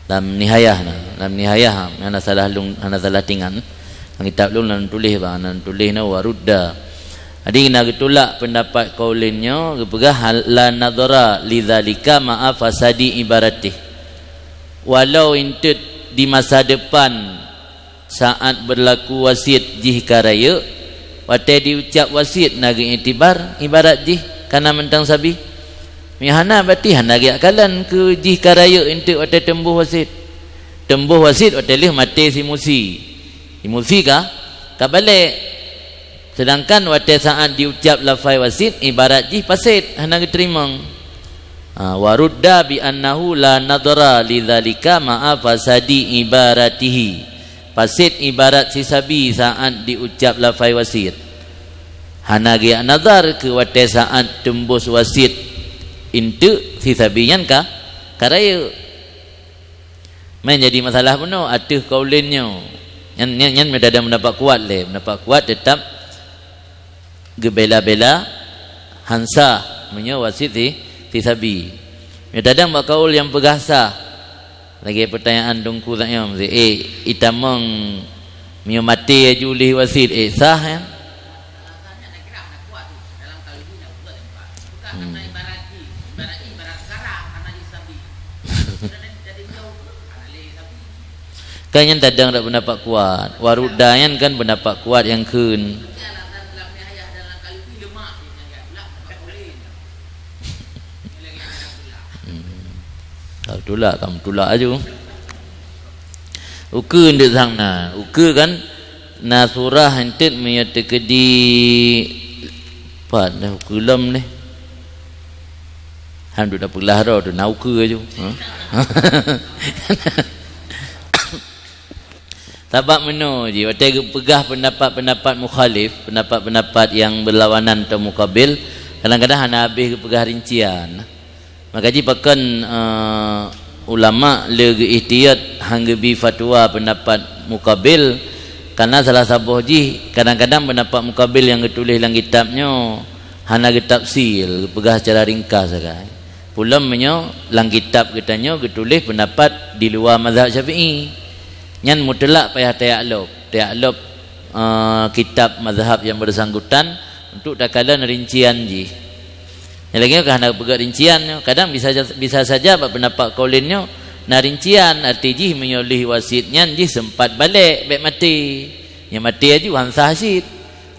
Dalam nihayah ana salah tingan kitab lu nan tulis na warudda. Jadi nak getulak pendapat kaulinnya gepegah la nadhara lidzalika ma'a fasadi ibaratih. Walau intut di masa depan saat berlaku wasit jih karaya wate diucap wasit nagi itibar ibarat jih kana mentang sabi mihana berarti hana akalan ke jih karaya intut wate tembuh wasit wate lih mati si musi kah balik sedangkan waktu saat diucap lafai wasit ibarat jih pasit hana diterima warudda bi annahu la nadhara lidzalika ma'a fasadi ibaratihi pasit ibarat si sabi saat diucap lafai wasit hana gia nazar ke waktu saat tembus wasit intu si sabiyan kah karaya menjadi masalah penuh atuh kaulinnya yang ada mendapat kuat le mendapat kuat tetap gebela-bela hansa menyo wasit ti sabi kadang bak kaul yang pegasa lagi pertanyaan dongku tanya itamang mio mati julih wasit sah ya kan yang tadang tak pendapat kuat warudayan kan pendapat kuat yang kun tulak kamu tulak aja ukur ndik sana ukur kan na surah hentit menyata kedi pat dah ukulam ni han dah pelahara tu na ukur aja Tabak menu je waktu pegah pendapat-pendapat mukhalif, pendapat-pendapat yang berlawanan atau mukabil, kadang-kadang hana habis pegah rincian. Maka ji pakan ulama legi ihtiyat hangga bi fatwa pendapat mukabil karena salah sabuh ji kadang-kadang pendapat mukabil yang ditulis dalam kitabnya hana getafsil pegah secara ringkas saja. Pulam menyo dalam kitab katanya ditulis pendapat di luar mazhab Syafi'i. Nyan mutlak payah ta'alluq kitab mazhab yang bersangkutan untuk takalan rincian ji. Yang lagi kerana pegat rincian kadang bisa saja pendapat kaulinnya na rincian arti ji menyolih wasit nyan ji sempat balik baik mati. Yang mati aja wan sahsid.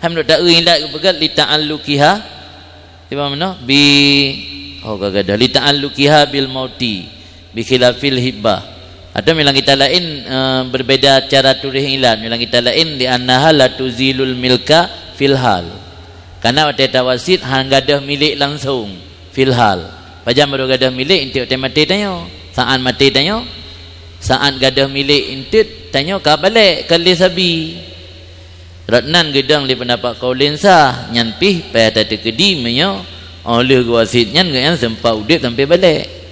Ham nak tak ilat pegat li ta'alluqiha di mana bi kagada li ta'alluqiha bil mauti bi khilafil hibbah. Atau bilang kita lain berbeda cara tulis ilan, bilang kita lain di annaha la tuzilul milka fil hal. Karena waktu tawasit hang gadah milik langsung fil hal. Pajam baru gadah milik inti waktu mati tanya. Saat mati tanya. Saat gadah milik inti tanya ka balik kali sabi. Ratnan gedang di pendapat kaulin sah nyan pih payah tata kedi menyo oleh wasit nyan yang sempat udip sampai balik.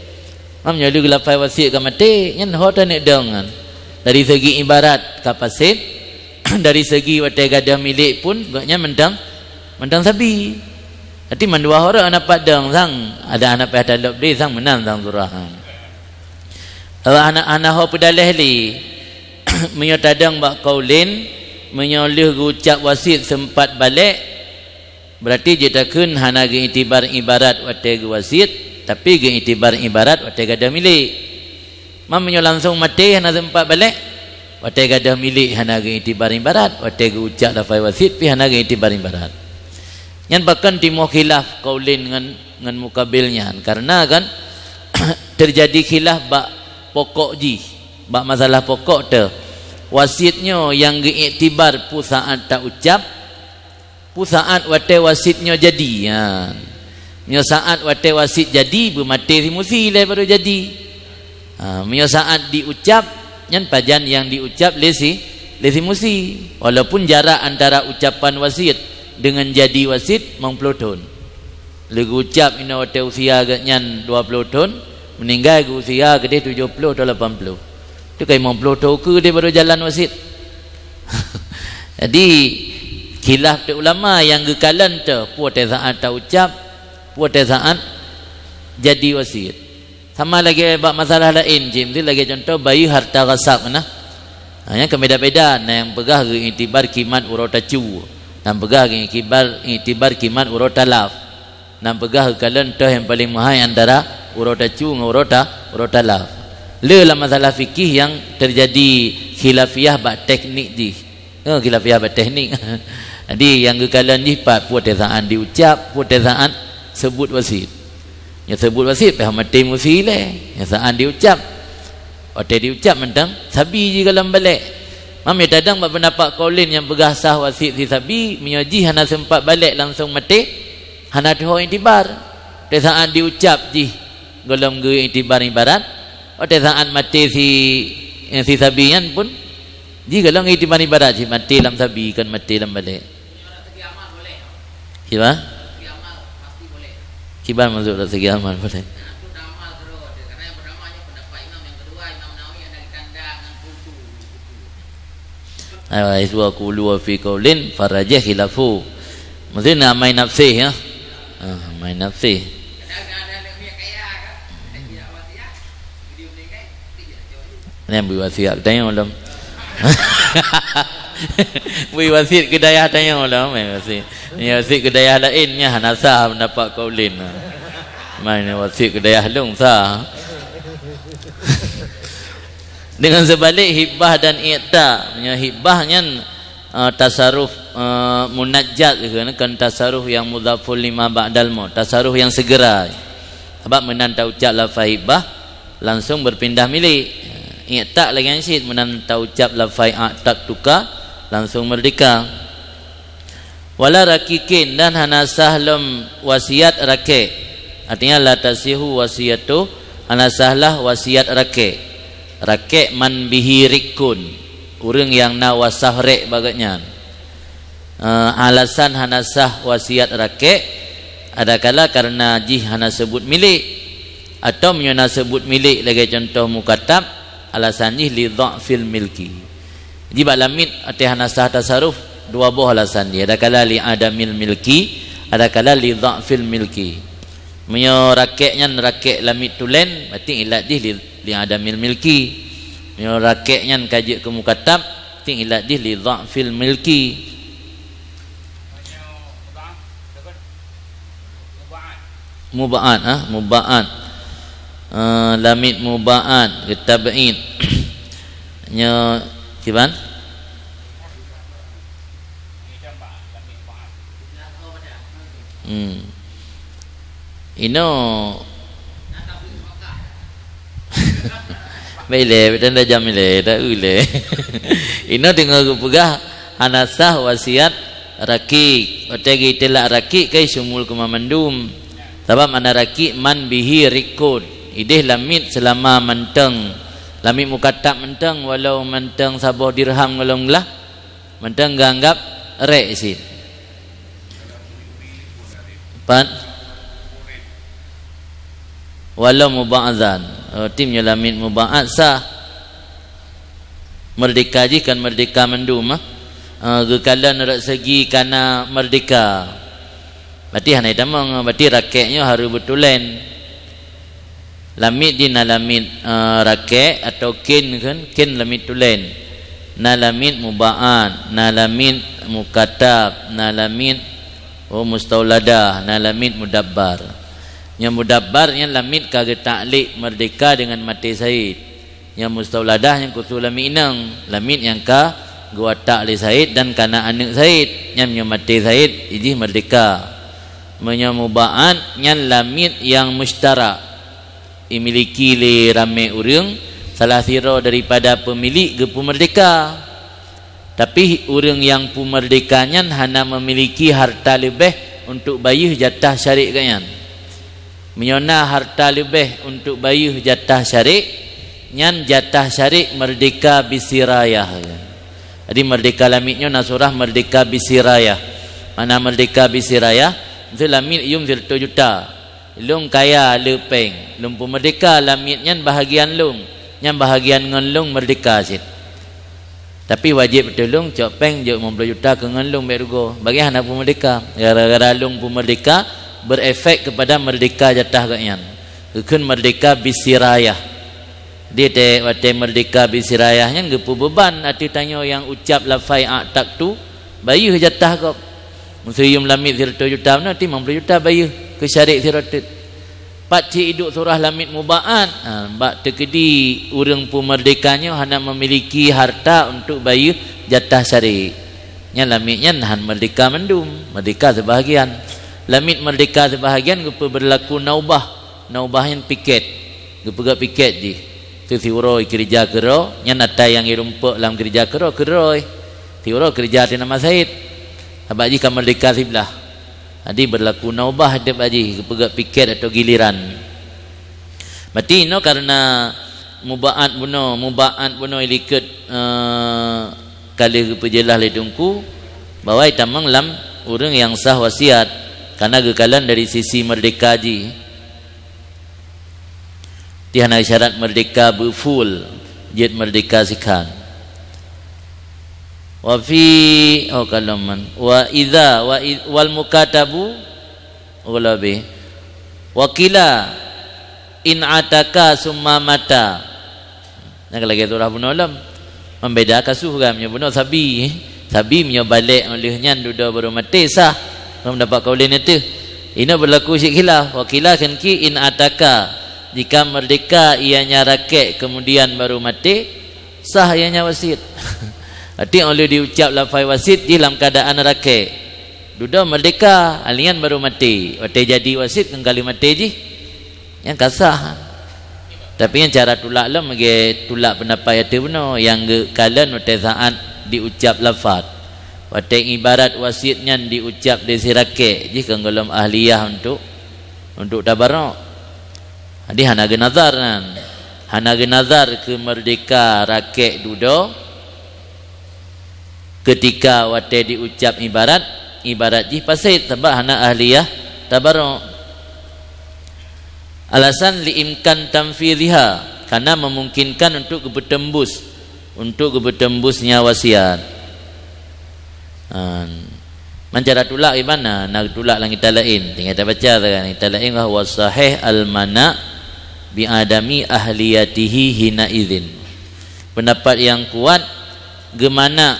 Mamnya lu lafai wasit ke mati nyan hoda nek dengan dari segi ibarat kapasit dari segi watai gadah milik pun gaknya mentang sabi nanti mandua orang anak padang sang ada anak pada talab dia sang menang sang surahan anak ho pedalih li menyotadang bak kaulin menyolih ucap wasit sempat balik berarti jetakun hana ge itibar ibarat watai wasit tapi itibar ibarat waktu gadah milik. Mamanya langsung mati hana sempat balik. watai gadah milik hana ge itibar ibarat, watai ge ucap lafaz wasit pi hana ge itibar ibarat. Nyan bahkan timuh khilaf qaulin ngan mukabilnya, karena kan terjadi khilaf bak pokok ji, bak masalah pokok te. Wasitnya yang ge iktibar pu saat tak ucap, pu saat watai wasitnya jadi. Ya. Mio saat watai wasit jadi bermati si musi le baru jadi. Mio saat diucap nyan pajan yang diucap lesi musi. Walaupun jarak antara ucapan wasit dengan jadi wasit 90 tahun. Lagi ucap ina watai usia nyan 20 tahun, meninggal ke usia kedih 70 atau 80. Tu kai 50 tahun ke dia baru jalan wasit. Jadi khilaf tu ulama yang gekalan tu puat saat tak ucap, puat saat jadi wasit. Sama lagi bab masalah lain, jadi lagi contoh bayi harta ghasab nah. Yang beda-beda yang pegah ke itibar kimat urota cu, dan pegah ke itibar kimat urota laf. Dan pegah ke kalian tu yang paling mahal antara urota cu dengan urota laf. Lelah masalah fikih yang terjadi khilafiyah bab teknik di. Khilafiyah bab teknik. Jadi yang kekalian ni puat saat diucap, puat saat sebut wasit. Yang sebut wasit paham mati musi le. Yang saat diucap, waktu diucap mentang sabi je kalau balik. Mami tadang bab pendapat qaulin yang pegah sah wasit si sabi menyaji hana sempat balik langsung mati. Hana tuh intibar. Pada saat diucap ji golong ge intibar ibarat. Pada saat mati si sabian pun jika long itibar ibarat si mati dalam sabi kan mati dalam balik. Kibar? Kibar maksud dari segi amal boleh. Ayat dua kulu fi qaulin farajah khilafu. Maksudnya main nafsi ya. Main nafsi. Ni bui wasiat tanya malam. Bui wasiat ke dayah tanya malam wasiat. Ni wasiat ke dayah lainnya hanasah mendapat qaulin. Main wasiat ke dayah long sah. Dengan sebalik hibah dan i'ta, punya hibahnya tasarruf munajjat kan tasarruf yang mudhaful lima ba'dal maut, tasarruf yang segera. Sebab menanta ucap lafaz hibah langsung berpindah milik. I'ta lagi ansyid menanta ucap lafaz a'tak tuka langsung merdeka. Wala rakikin dan hanasah lam wasiat rakik. Artinya la tasihu wasiatu hanasahlah wasiat rakik. Rakik man bihi rikun, urang yang na wasah rek bagaknya. Alasan hanasah wasiat rakik adakala karena jih hana sebut milik atau menyana sebut milik lagi contoh mukatab alasannya li dha'fil milki. Jadi balamit ati hanasah tasarruf dua buah alasan dia. Adakala li adamil milki, adakala li dha'fil milki. Menyo rakiknya rakik lamit tulen berarti ilat di li adamil milki. Menyo rakiknya kaji ke mukatab ting ilat di li dha'fil milki. Muba'at muba'at lamit muba'at kitabain nya kiban ino mele tanda jam mele dah ule ino tengok pegah hanasah wasiat rakik otegi telak rakik kai sumul kumamandum sebab mana rakik man bihi rikun idih lamit selama menteng lamit mukatab menteng walau menteng sabuh dirham ngolong lah menteng ganggap rek sin pan walau muba'adzan timnya lamit muba'ad sah merdeka ji kan merdeka mendum gekalan rak segi kana merdeka berarti hanai damang berarti rakeknya harus betulen lamit di na lamit rakek atau kin kan kin lamit tulen na lamit muba'an na lamit mukatab na lamit mustauladah na lamit mudabbar yang mudabbar yang lamit kagak ta'liq merdeka dengan mati syahid yang mustauladah yang kutu lamit inang lamit yang ka gua tak li Said dan kana anak Said yang mati Said ijih merdeka menyamubaan yang lamit yang mustarak dimiliki li ramai urang salah sira daripada pemilik gepu merdeka tapi urang yang pu merdekanya hana memiliki harta lebih untuk bayuh jatah syarik kanyan menyona harta lebih untuk bayuh jatah syarik nyan jatah syarik merdeka bisirayah. Jadi merdeka lamitnya nasurah merdeka bisirayah. Mana merdeka bisirayah? Itu lamit yung 1 juta. Lung kaya lepeng. Lung pun merdeka lamit nyan bahagian lung. Nyan bahagian ngan lung merdeka sit. Tapi wajib betul lung cok peng jok 50 juta ke ngan lung berugo. Bagi anak pun merdeka. Gara-gara lung pun merdeka berefek kepada merdeka jatah kanyan. Kekun merdeka bisirayah. Dia te merdeka bisirayahnya gepu beban ati tanyo yang ucap lafai tak tu bayuh jatah kop musrium lamit 1 juta nanti 50 juta bayuh ke syarik siratit pak cik hidup surah lamit mubaan bak tekedi urang pu merdekanya hana memiliki harta untuk bayuh jatah syarik nya lamitnya han merdeka mendum merdeka sebahagian lamit merdeka sebahagian gepu berlaku naubah yang piket gepu gak piket ji tu tiuroi kerja kero nya nata yang irumpe dalam kerja kero keroi tiuro kerja di nama Said abaji ka merdeka siblah adi berlaku naubah de baji kepegak piket atau giliran berarti no karena mubaat buno ilikut kali kepejelah lidungku bahwa itamang lam urang yang sah wasiat karena gekalan dari sisi merdeka ji tiada syarat merdeka berfull jet merdeka sikan wa fi kalaman wa idza wal mukatabu ulabi wakila in ataka summa mata nak lagi surah bunuh alam membeda kasuh gamnya bunuh sabi mnya balik olehnya duda baru mati sah mendapat kaulin itu ini berlaku syik khilaf wakila kan ki in ataka jika merdeka ianya rakyat kemudian baru mati sah ianya wasit arti oleh diucap lafai wasit dalam keadaan rakyat duda merdeka alian baru mati jadi wasit kali mati je yang kasah tapi yang cara tulak lah bagi tulak pendapat itu benar yang kalian saat diucap lafaz watai ibarat wasitnya diucap di si rakyat je kalau ahliyah untuk tabarok. Jadi hana genazar ke merdeka rakyat dudo ketika wate diucap ibarat ji pasit sebab hana ahliyah tabarok alasan liimkan tamfidhiha karena memungkinkan untuk bertembusnya wasiat Mancara tulak gimana? Nak tulak lang kita lain. Tinggal kita baca kan. Kita lain bahwa sahih al-mana bi adami ahliyatihi hina idzin. Pendapat yang kuat gemana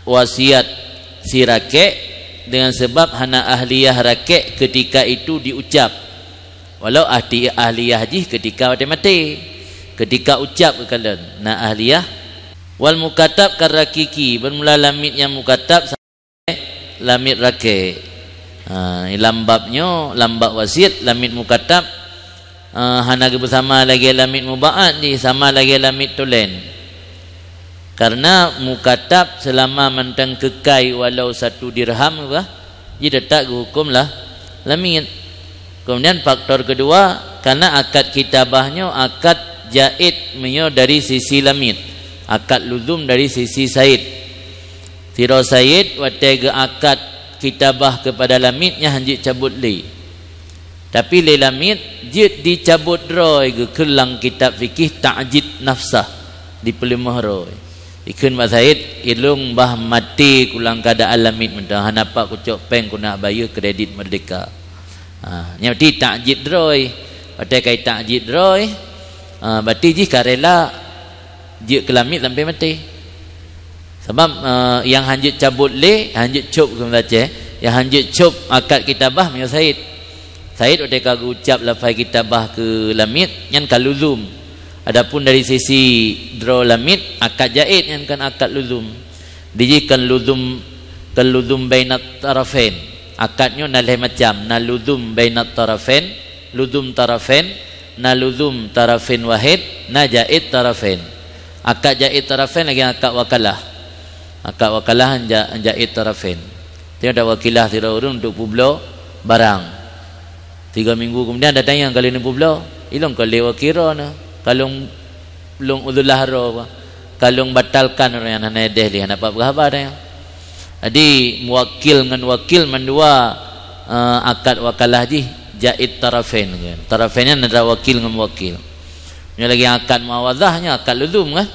wasiat si rakek dengan sebab hana ahliyah rakek ketika itu diucap. Walau ahliyah haji ketika mati. Ketika ucap kalian na ahliyah wal mukatab karakiki bermula lamit yang mukatab lamit rakek. Lambab wasiat lamit mukatab hana bersama lagi lamit mubaat ni sama lagi lamit tulen. Karena mukatab selama mentang kekai walau 1 dirham bah dia tak hukumlah lamit. Kemudian faktor kedua karena akad kitabahnya akad jaid menyo dari sisi lamit, akad luzum dari sisi said. Tiro said watega akad kitabah kepada lamitnya hanjit cabut li. Tapi li lamit jid dicabut roy ke kelang kitab fikih ta'jid nafsah di pelimah roy. Ikun mak said ilung bah mati kulang keadaan lamit mentah hanapak kucok peng kuna bayar kredit merdeka. Nyati ta'jid roy. Pada kai ta'jid roy berarti jika rela jik kelamit sampai mati. Sebab yang hanjit cabut le hanjit cop ke baca yang hanjit cop akad kitabah punya Said udah kagak ucap lafaz kitabah ke lamit yang kaluzum Adapun dari sisi drolamid akad jaid yang kan akad luzum. Dijikan luzum kaluzum bainat tarafain. Akadnya nalih macam na luzum bainat tarafain, luzum tarafain, na luzum tarafin wahid, na jaid tarafain. Akad jaid tarafain lagi akad wakalah. Akad wakalah jaid tarafain. Dia ada wakilah tidak urun untuk publik barang. 3 minggu kemudian datang yang kali ni publik, ilong kali wakira na. Kalung long udullah ro, kalung batalkan orang yang hana deh li hana apa khabar dia. Jadi muwakil dengan wakil mendua akad wakalah ji jaid tarafain kan. Tarafainnya ada wakil dengan wakil. Ini lagi akad muawadhahnya akad luzum kan.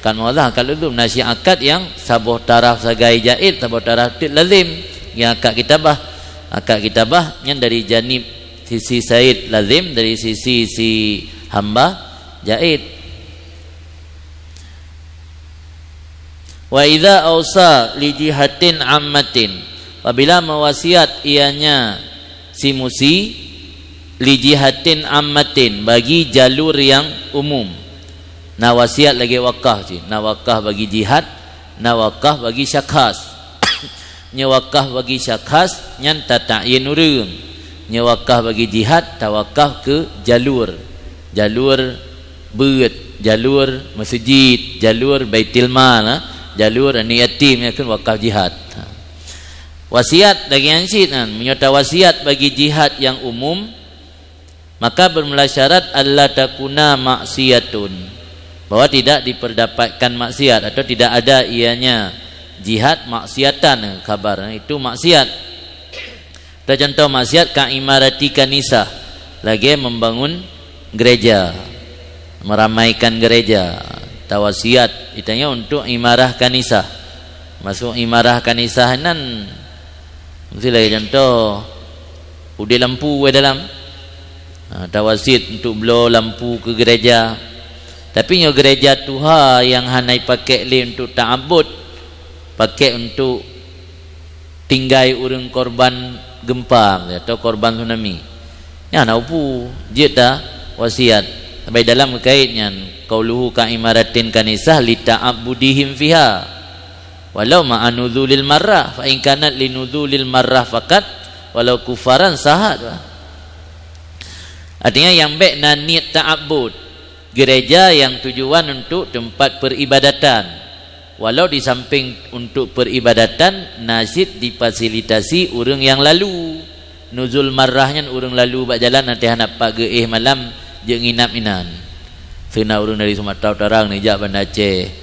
Akad muawadhah akad luzum nasi akad yang sabuh taraf sagai jaid, sabuh taraf lazim. Yang akad kitabah yang dari janib sisi said lazim, dari sisi si hamba jaid. Wa idza ausa li jihatin ammatin, apabila mewasiat ianya si musi li jihatin ammatin, bagi jalur yang umum. Na wasiat lagi wakah je, na wakah bagi jihad, na wakah bagi syakhas. Nyawakah bagi syakhas nyan tata'yin urang, nyawakah bagi jihad tawakah ke jalur beut, jalur masjid, jalur baitul mal, jalur ni yatim yang kan wakaf jihad. Wasiat lagi ansit kan, menyata wasiat bagi jihad yang umum, maka bermula syarat alla takuna maksiatun, bahwa tidak diperdapatkan maksiat atau tidak ada ianya jihad maksiatan. Kabar itu maksiat. Kita contoh maksiat ka imarati kanisah, lagi membangun gereja, meramaikan gereja. Tawasiat itanya untuk imarah kanisah. Masuk imarah kanisah nan mesti lagi contoh udah lampu dalam tawasit untuk blow lampu ke gereja. Tapi nyo gereja Tuhan yang hanai pakai li untuk ta'abud, pakai untuk tinggai urang korban gempa atau korban tsunami. Ya naupu jeta wasiat. Sampai dalam kaitnya qauluhu ka imaratin kanisah li ta'abudihim fiha walau ma anuzulil marrah, fa in kanat linuzulil marrah fakat walau kufaran sahat. Artinya yang baik na niat ta'abud, gereja yang tujuan untuk tempat peribadatan, walau di samping untuk peribadatan nasid difasilitasi urang yang lalu. Nuzul marrahnya urang lalu bak jalan nanti hanap pagi malam je nginap inan. Sena urang dari Sumatera Utara ni jak Banda Aceh.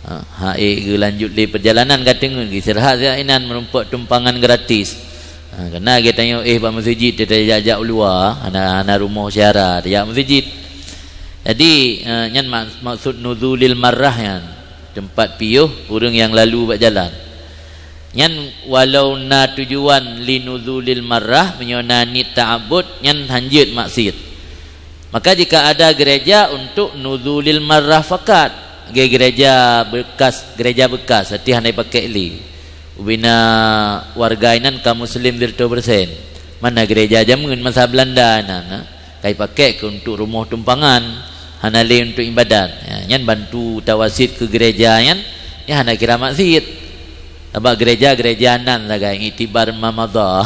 Ke lanjut di perjalanan kateng istirahat ya inan merumpak tumpangan gratis. Kena kita tanya ba masjid dia ajak luar ana rumah syarat dia masjid. Jadi nyan maksud nuzulil marrah yan, tempat piuh urang yang lalu bak jalan. Nyan walau na tujuan linuzulil marrah menyonani ta'abud nyan hanjit maksiat. Maka jika ada gereja untuk nuzulil marrah fakat, gereja bekas hati handai pakai li ubina warga inan kaum muslim 100%. Mana gereja jamun masa Belanda nana kai pakai ke untuk rumah tumpangan, hanali untuk ibadat. Nyan bantu tawasit ke gereja nyan ya hana kira maksiat. Sebab gereja nan laga itibar mamadha.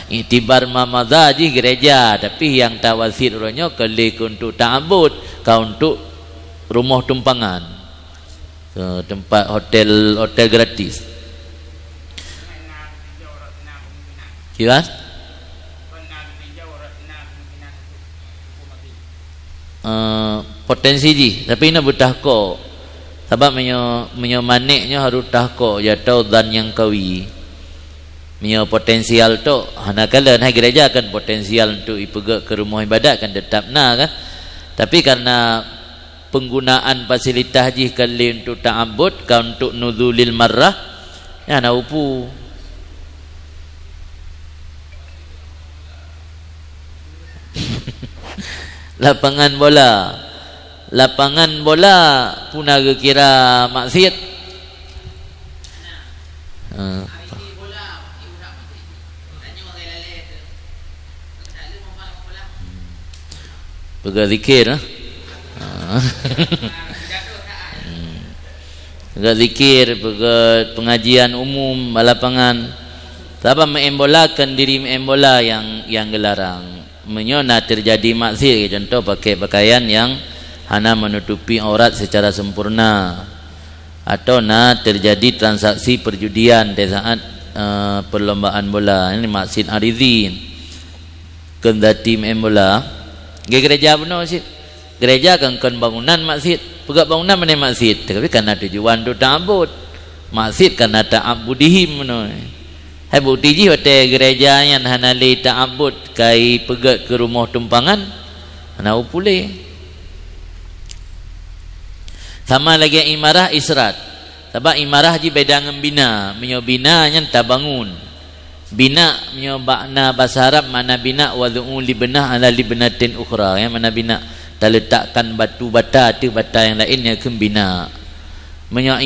Itibar mamadha ji gereja, tapi yang tawasit ronyo kali untuk ta'abud, kau untuk rumah tumpangan. Tempat hotel gratis. Kira? Potensi ji, tapi ina betahko. Sebab menyo maniknya harus tahko ya tahu dan yang kawi. Menyo potensial tu hanakala nah gereja kan potensial untuk ipegak ke rumah ibadat kan tetap nah kan. Tapi karena penggunaan fasilitas ji kali untuk ta'abud kan untuk nuzulil marrah ya na upu. Lapangan bola puna kira maksiat. Pega zikir Pegat zikir, pegat pengajian umum, balapangan. Sebab mengembolakan diri mengembola yang gelarang. Menyona terjadi maksiat, contoh pakai pakaian yang hana menutupi aurat secara sempurna, atau terjadi transaksi perjudian di saat perlombaan bola. Ini maksiat aridhin. Kendati mengembola, gereja benar sih. Gereja kan bangunan maksiat. Pegat bangunan mana maksiat, tapi karena tujuan tu ta'abud. Maksiat karena ta'abudihim benar. Hai bukti ji hotel gereja yang hana li ta'abud kai pegat ke rumah tumpangan hana upule. Sama lagi imarah israt. Sebab imarah ji beda dengan bina. Menyo bina yang tak bangun. Bina menyo bakna bahasa Arab mana bina wad'u li benah ala li benatin ukhra. Yang mana bina tak letakkan batu bata tu bata yang lainnya ke bina. Menyo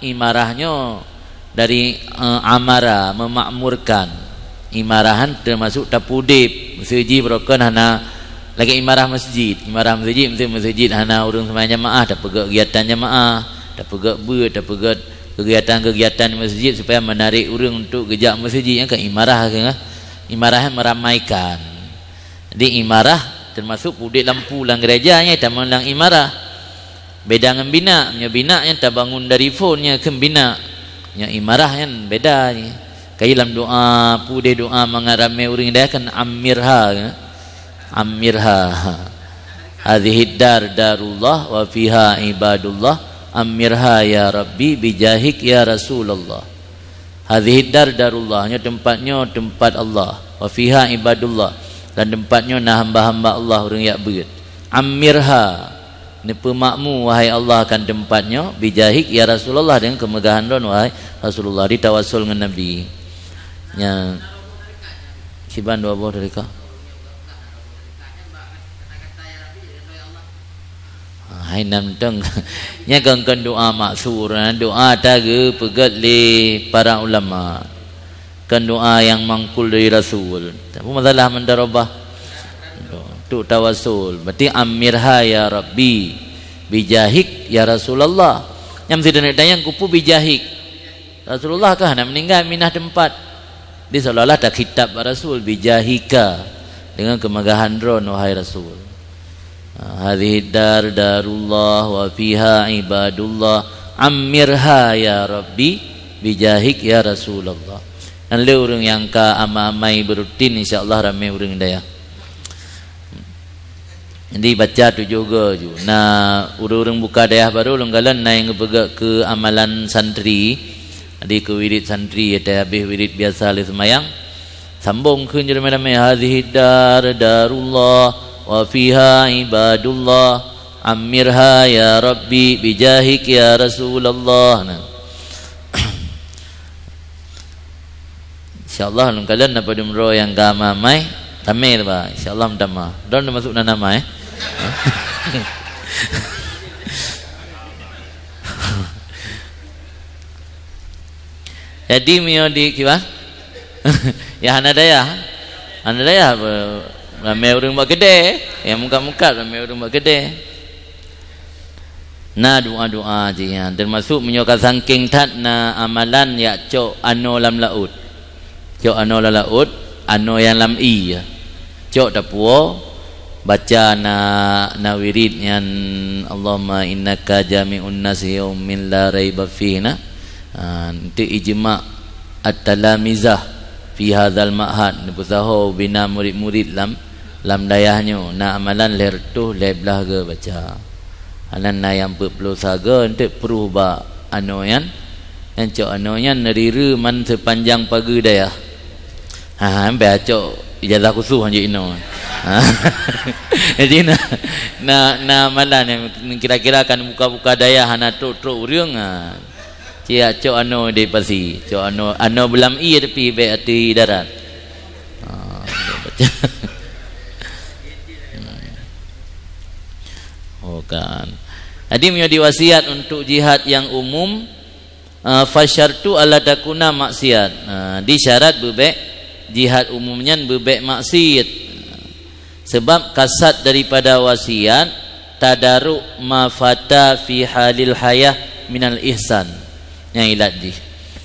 imarahnya dari amara memakmurkan. Imarahan termasuk tapudip masjid broken hana lagi imarah masjid masjid hana urang sembahyang jemaah tak pegak kegiatan jemaah, tak pegak tak kegiatan masjid supaya menarik urang untuk gejak masjid yang kan imarah kan. Imarah meramaikan. Jadi imarah termasuk pudip lampu lang gerejanya taman lang imarah. Beda dengan bina yang tak bangun dari phone nya ke bina. Yang imarah kan beda ni. Kai dalam doa pude doa mengarame urang dia kan amirha. Hadhihi darullah wa fiha ibadullah amirha ya rabbi bijahik ya rasulullah. Hadhihi darullah nya tempatnya tempat Allah, wa fiha ibadullah dan tempatnya hamba-hamba Allah urang yak beut. Amirha ni pemakmu wahai Allah akan tempatnya bijahik ya Rasulullah dengan kemegahan don wahai Rasulullah ditawassul dengan Nabi nya siban dua buah dari kau. Hai nam teng nya gangkan doa maksur doa taga pegat li para ulama kan doa yang mangkul dari Rasul. Apa masalah mendarabah tu tawassul berarti amirha ya rabbi bijahik ya Rasulullah. Yang tidak ada yang kupu bijahik Rasulullah kah nak meninggal minah tempat di seolah-olah tak kitab Rasul bijahika dengan kemegahan ron wahai Rasul. Hadhihi darullah wa fiha ibadullah amirha ya rabbi bijahik ya Rasulullah. Dan le urang yang ka amai berutin insyaallah ramai urang daya. Jadi baca tu juga ju. Nah, urang buka daya baru lenggalan naik ngepegak ke amalan santri. Adi ke wirid santri ada habis wirid biasa le semayang. Sambung keun je ramai-ramai hadhihi darullah wa fiha ibadullah amirha ya rabbi bijahik ya Rasulullah. Nah. InsyaAllah kalian dapat umroh yang gamai tamil ba insyaallah mdama don masuk na nama jadi mio di kiwa ya hana daya ramai urang buat gede ya muka-muka ramai urang buat gede. Na doa-doa je ya termasuk menyokat saking tat na amalan ya cok ano lam laut. Cok ano laut, ano yang lam i. Cok tapuo baca na wirid yang Allahumma innaka jami'un nas yaumin la raiba fihi. Itu ijma' at-talamizah fi hadzal ma'had. Nipusaho bina murid-murid lam dayahnya. Na amalan ler tu leblah ke baca. Anan na yang perlu saga untuk perubah ano yang cok ano yang neriru man sepanjang pagi daya. Ambil acok ijazah khusus hanya ino. Jadi na malan yang kira-kira akan buka-buka daya hana truk urang. Cia acok ano di pasi. Cok ano belam i tapi be ati darat. Oh kan. Jadi menjadi wasiat untuk jihad yang umum fasyartu alla takuna maksiat. Di syarat bebek jihad umumnya bebek maksiat. Sebab kasat daripada wasiat tadaruk ma fata fi halil hayah minal ihsan. Yang ilat di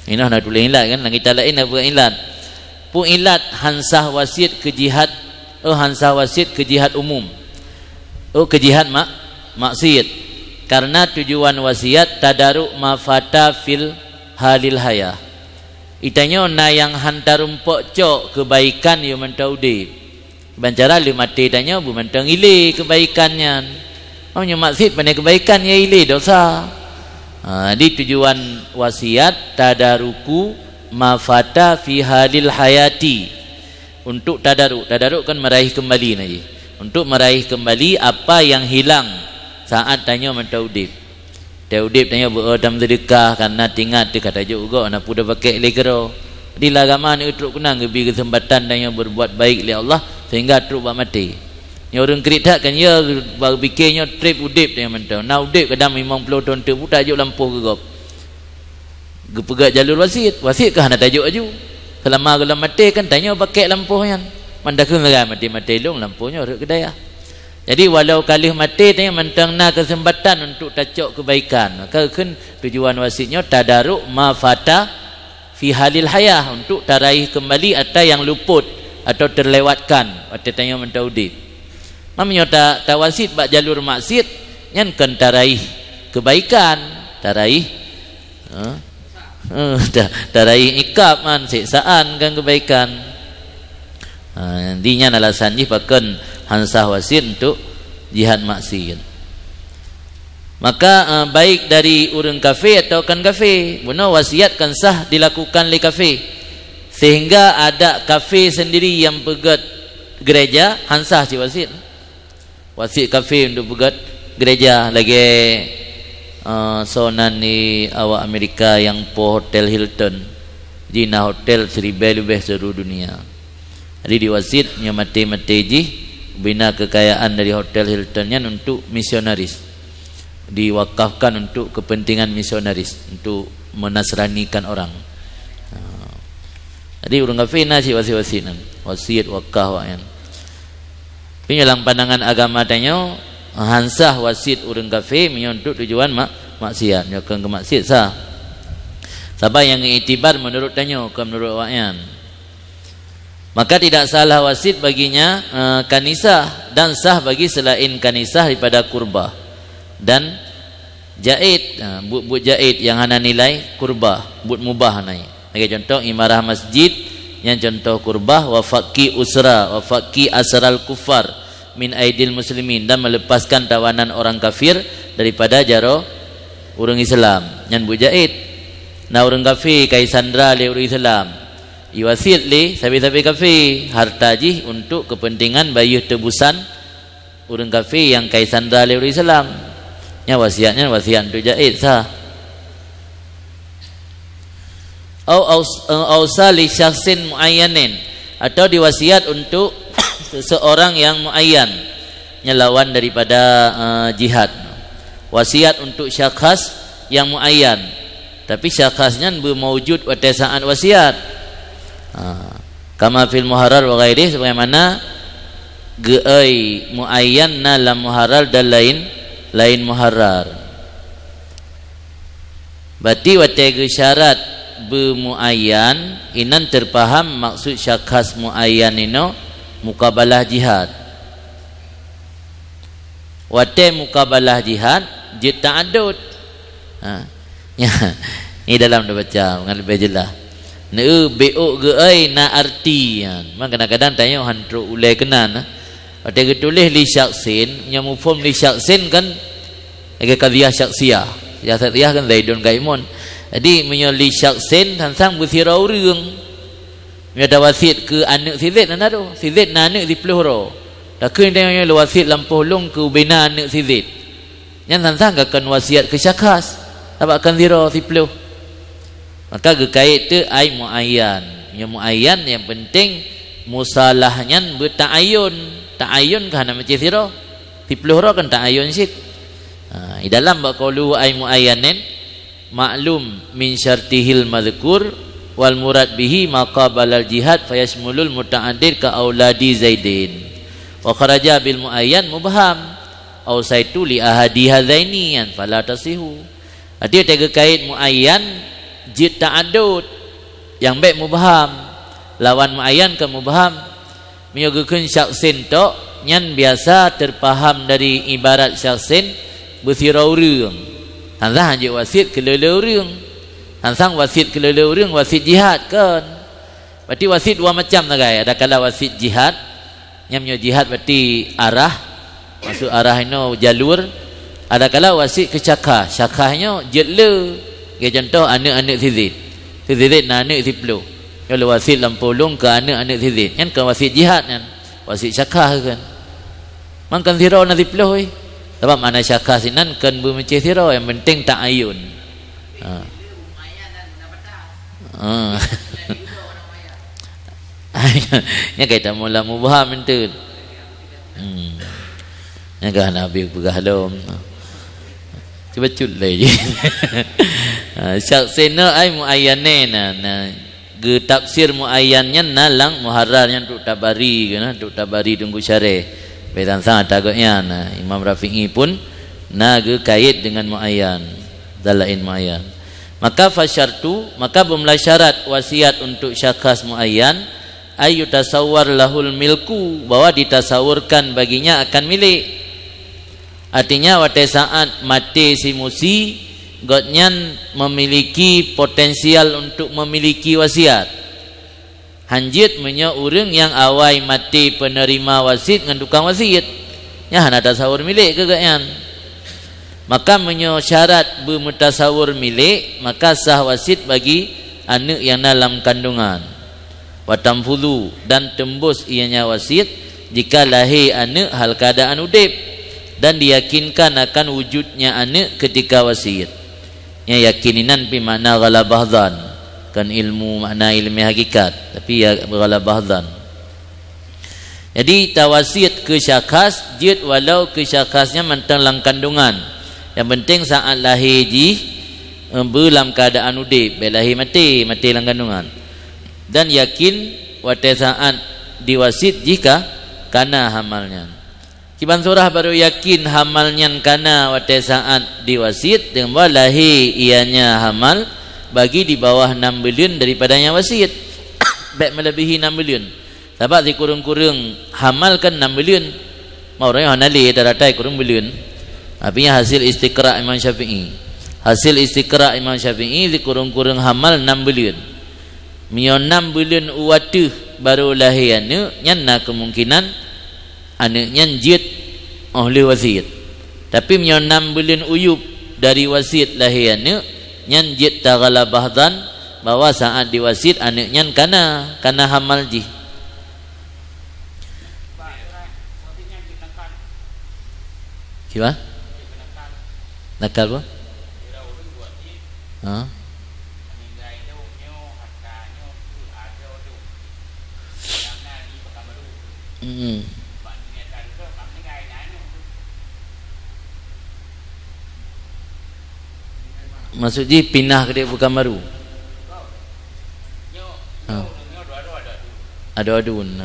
ini nak tulis ilat kan, kita lain apa ilat pu ilat hansah wasiat ke jihad, hansah wasiat ke jihad umum, ke jihad maksiat, karena tujuan wasiat tadaruk ma fata fil halil hayah. Itanya na yang hantarum pokcok kebaikan yo mentaude bancara lu mati tanya bu mentang ile kebaikannya. Namanya maksiat pandai kebaikan ya ile dosa. Di tujuan wasiat tadaruku mafata fi halil hayati, untuk tadaruk kan meraih kembali nanti, untuk meraih kembali apa yang hilang saat tanya mentaudib. Taudib tanya beradam sedekah karena tinggal dia kata juga anak puda pakai lekero di lagaman itu kena ngebi kesempatan tanya berbuat baik oleh Allah sehingga terus mati. Yang orang kerita kan ya bikinnya trip udip dia mentau. Nah udip kadang 50 tahun tu pun tajuk lampu gegap. Gepegat jalur wasit ke hana tajuk aju. Selama gelam mati kan tanya pakai lampu yang. Mandakun geram mati long lampunya orang kedaya. Jadi walau kali mati tanya mentang na kesempatan untuk tajuk kebaikan. Maka kan tujuan wasitnya tadaruk ma fata fi halil hayah, untuk taraih kembali atau yang luput atau terlewatkan waktu tanya mentaudib. Mamanya tak wasit bak jalur maksiat nyan kan taraih kebaikan, taraih taraih ikab man siksaan kan kebaikan. Intinya alasan ni pakan hansah wasit untuk jihad maksiat. Maka baik dari urang kafir atau kan kafir, guna wasiat kan sah dilakukan oleh kafir. Sehingga ada kafir sendiri yang pegat gereja, hansah si wasit. Wasit kafir untuk pegat gereja lagi sonan ni awak Amerika yang po hotel Hilton. Jina hotel 1000 lebih seluruh dunia. Jadi di wasit nya mati-mati ji bina kekayaan dari hotel Hiltonnya untuk misionaris. Diwakafkan untuk kepentingan misionaris, untuk menasranikan orang. Jadi urang kafir nasi wasit wakaf wayan. Penyalang pandangan agama tanya hansah wasit urang kafir untuk tujuan maksiat, nyokong ke maksiat sah. Siapa yang iktibar menurut tanya ke menurut wayan. Maka tidak salah wasit baginya kanisah, dan sah bagi selain kanisah daripada kurbah dan jaid, but jaid yang hana nilai kurbah, but mubah nai. Bagi contoh imarah masjid yang contoh kurbah, wa faqi usra wa faqi asral kufar min aidil muslimin, dan melepaskan tawanan orang kafir daripada jaro orang Islam yang but jaid. Nah orang kafir kai sandra le orang Islam, iwasit le sabi-sabi kafir harta ji untuk kepentingan bayuh tebusan orang kafir yang kai sandra le orang Islam. Wasiatnya wasiat untuk jaid sah. Ausa li syakhsin muayyanin, atau diwasiat untuk seseorang yang muayyan nyelawan daripada jihad. Wasiat untuk syakhs yang muayyan, tapi syakhsnya bermawujud pada saat wasiat. Kama fil muharrar wa ghairihi, sebagaimana geai muayyan na lam muharrar dan lain muharrar. Berarti watega syarat bermuayyan inan terpaham maksud syakhs muayyan ino mukabalah jihad. Wate mukabalah jihad je ta'addud. Ini dalam dah baca dengan lebih jelas. Ne beuk geai na arti. Memang kadang-kadang tanya hantru ulai kenan. Ada tulis li syaksin, yang mufhum li syaksin kan agak qadhiyah syaksiyah. Ya syaksiyah kan zaidun gaimun. Jadi menyo li syaksin sang bersira urang. Ada wasit ke anak si Zaid nana tu. Si Zaid na anak 10 ro. Tak kena tanya wasit lampau long ke bina anak si Zaid. Yang sang akan wasiat ke syakhs. Tabakan zira 10. Maka gekait tu ai muayyan. Yang muayyan yang penting musalahnya berta'ayun. Ta'ayun kan nama sira 10 ro kan ta'ayun sit. Di dalam baqaulu ay muayyanin maklum min syartihil madhkur wal murad bihi maqabalal jihad fayashmulul muta'addid ka auladi zaidin wa kharaja bil muayyan mubham. ausaitu li ahadi hadaini an fala tasihu. Dia tega kait muayyan jid ta'addud yang baik mubham lawan muayyan ke mubham menyogakeun syaksin tok nyan biasa terpaham dari ibarat syaksin bersirau reung hanzah hanje wasit keleleu reung hansang wasit keleleu reung wasit jihad kan berarti wasit dua macam lah guys. Ada kala wasit jihad yang punya jihad berarti arah maksud arah ini jalur. Ada kala wasit kecakah syakahnya jetle ke contoh anak-anak Sizid na anak Ziplo kalau wasit lampolong ke anak-anak Sizid kan ke wasit jihad kan wasit syakah kan mangkan zirau na Ziplo sebab mana syakah sinan kan bermecah zirau yang penting tak ayun nya kaitan mula mubham itu nya kan Nabi pegah lom cuba cut lagi syaksena ai muayyanena ge tafsir muayyannya nalang muharrarnya untuk tabari kan untuk tabari tunggu syarih betan sangat agaknya Imam Rafi'i pun ge kait dengan muayyan dalain muayyan maka fasyartu maka bermula syarat wasiat untuk syakhs muayyan ayu tasawwar lahul milku bahwa ditasawurkan baginya akan milik. Artinya pada saat mati si musi godnyan memiliki potensial untuk memiliki wasiat. Hanjit menyo urang yang awai mati penerima wasit dengan tukang wasiat. Nya hana tasawur milik ke godnyan. Maka menyo syarat bermutasawur milik maka sah wasit bagi anak yang dalam kandungan. Watamfulu dan tembus ianya wasit jika lahir anak hal keadaan udip dan diyakinkan akan wujudnya anak ketika wasit. Ya yakininan pi makna ghalabah dzan kan ilmu makna ilmi hakikat tapi ya ghalabah dzan. Jadi tawasit ke syakhs jid walau ke syakhsnya mentang lang kandungan. Yang penting saat lahir ji belam keadaan udip lahir mati lang kandungan. Dan yakin pada saat diwasit jika kana hamalnya. Kiban surah baru yakin hamalnya kana pada saat diwasit dengan lahir ianya hamal bagi di bawah 6 bulan daripadanya wasit. Baik melebihi 6 bulan. Sebab di kurung-kurung hamal kan 6 bulan. Mau orang hanali daratai kurung bulan. Artinya hasil istiqra' Imam Syafi'i. Hasil istiqra' Imam Syafi'i di kurung-kurung hamal 6 bulan. Mio 6 bulan uwatuh baru lahir anak nyana kemungkinan anaknya jid oleh wasit. Tapi mio 6 bulan uyub dari wasit lahir anak nyan jid taghalabah dzan bahwa saat diwasit anaknya kana hamal ji. Kiwa? Nakal apa? Ha? Maksudnya pindah ke dia bukan baru. Adu-adun.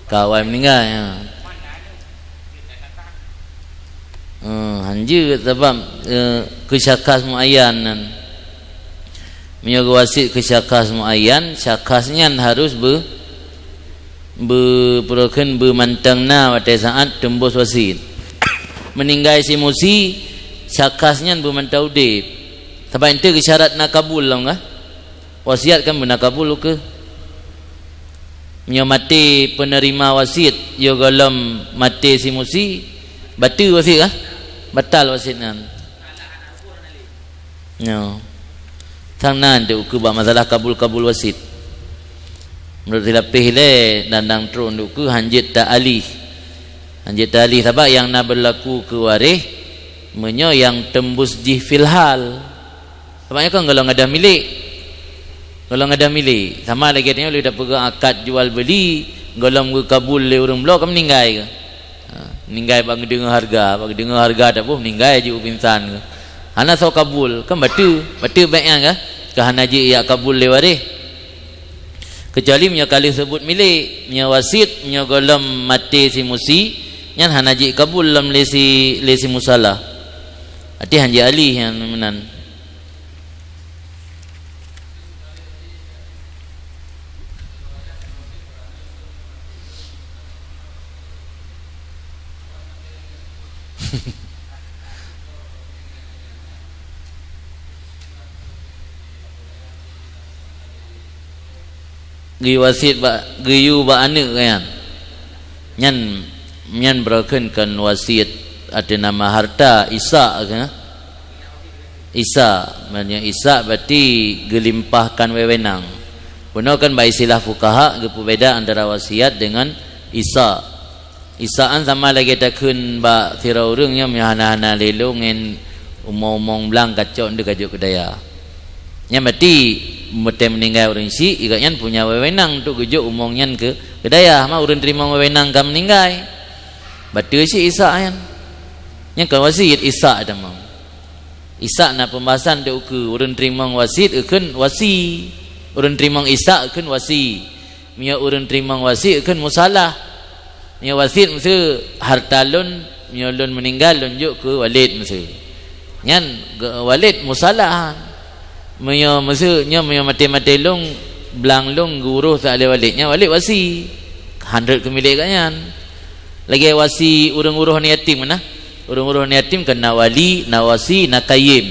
Kawan meninggal ya. Hanja sebab kesyakhs muayyan menyogo wasit kesyakhs muayyan syakhsnya harus bermantangna pada saat tembus wasit. Meninggal si musi syakhsnya bermantau udip. Sebab itu syarat nak kabul lah enggak? Wasiat kan benar kabul ke? Menyo mati penerima wasit yo golom mati si musi batal wasit kah? Batal wasitnya. No. Tangan tu ke masalah kabul-kabul wasit. Menurut dilapih le dandang tron tu ke hanjit ta'ali. Hanjit ta'ali sebab yang nak berlaku ke waris menyo yang tembus jih filhal. Sebabnya kan kalau ada milik. Kalau ada milik sama lagi dia boleh dah pegang akad jual beli golong ke kabul le urang blok kan meninggal ke. meninggal bagi dengar harga tak pun meninggal je pingsan ke hana so kabul kan batu baiknya ke hana je ya kabul lewari kecuali punya kali sebut milik punya wasit punya golem mati si musi yang hana je kabul lam lesi musalah hati hanya ali yang menan gi wasit ba giyu ba anak kan nyan berakan kan wasit ada nama harta Isa kan Isa maknanya Isa berarti gelimpahkan wewenang benar kan ba istilah fuqaha gepu beda antara wasiat dengan Isa Isaan sama lagi takun ba tirau urang nya hana-hana lelongen umong-umong belang kacau ndek kajuk kedaya nya berarti mete meninggal orang si igatnya punya wewenang untuk gejuk umongnya ke kedaya mah urang terima wewenang kam meninggal betul si Isa yan nya kan wasit Isa ada mau Isa na pembahasan dek ke urang terima wasit ekeun wasi urang terima Isa ekeun wasi nya urang terima wasit ekeun musalah nya wasit mesti harta lun nya lun meninggal lunjuk ke walid mesti nyan walid musalah Maya maksudnya maya mati-mati long belang long guru tak ada walidnya walid wasi 100 kemilik kanyan lagi wasi urang-urang yatim mana urang-urang yatim kena wali nawasi na qayyim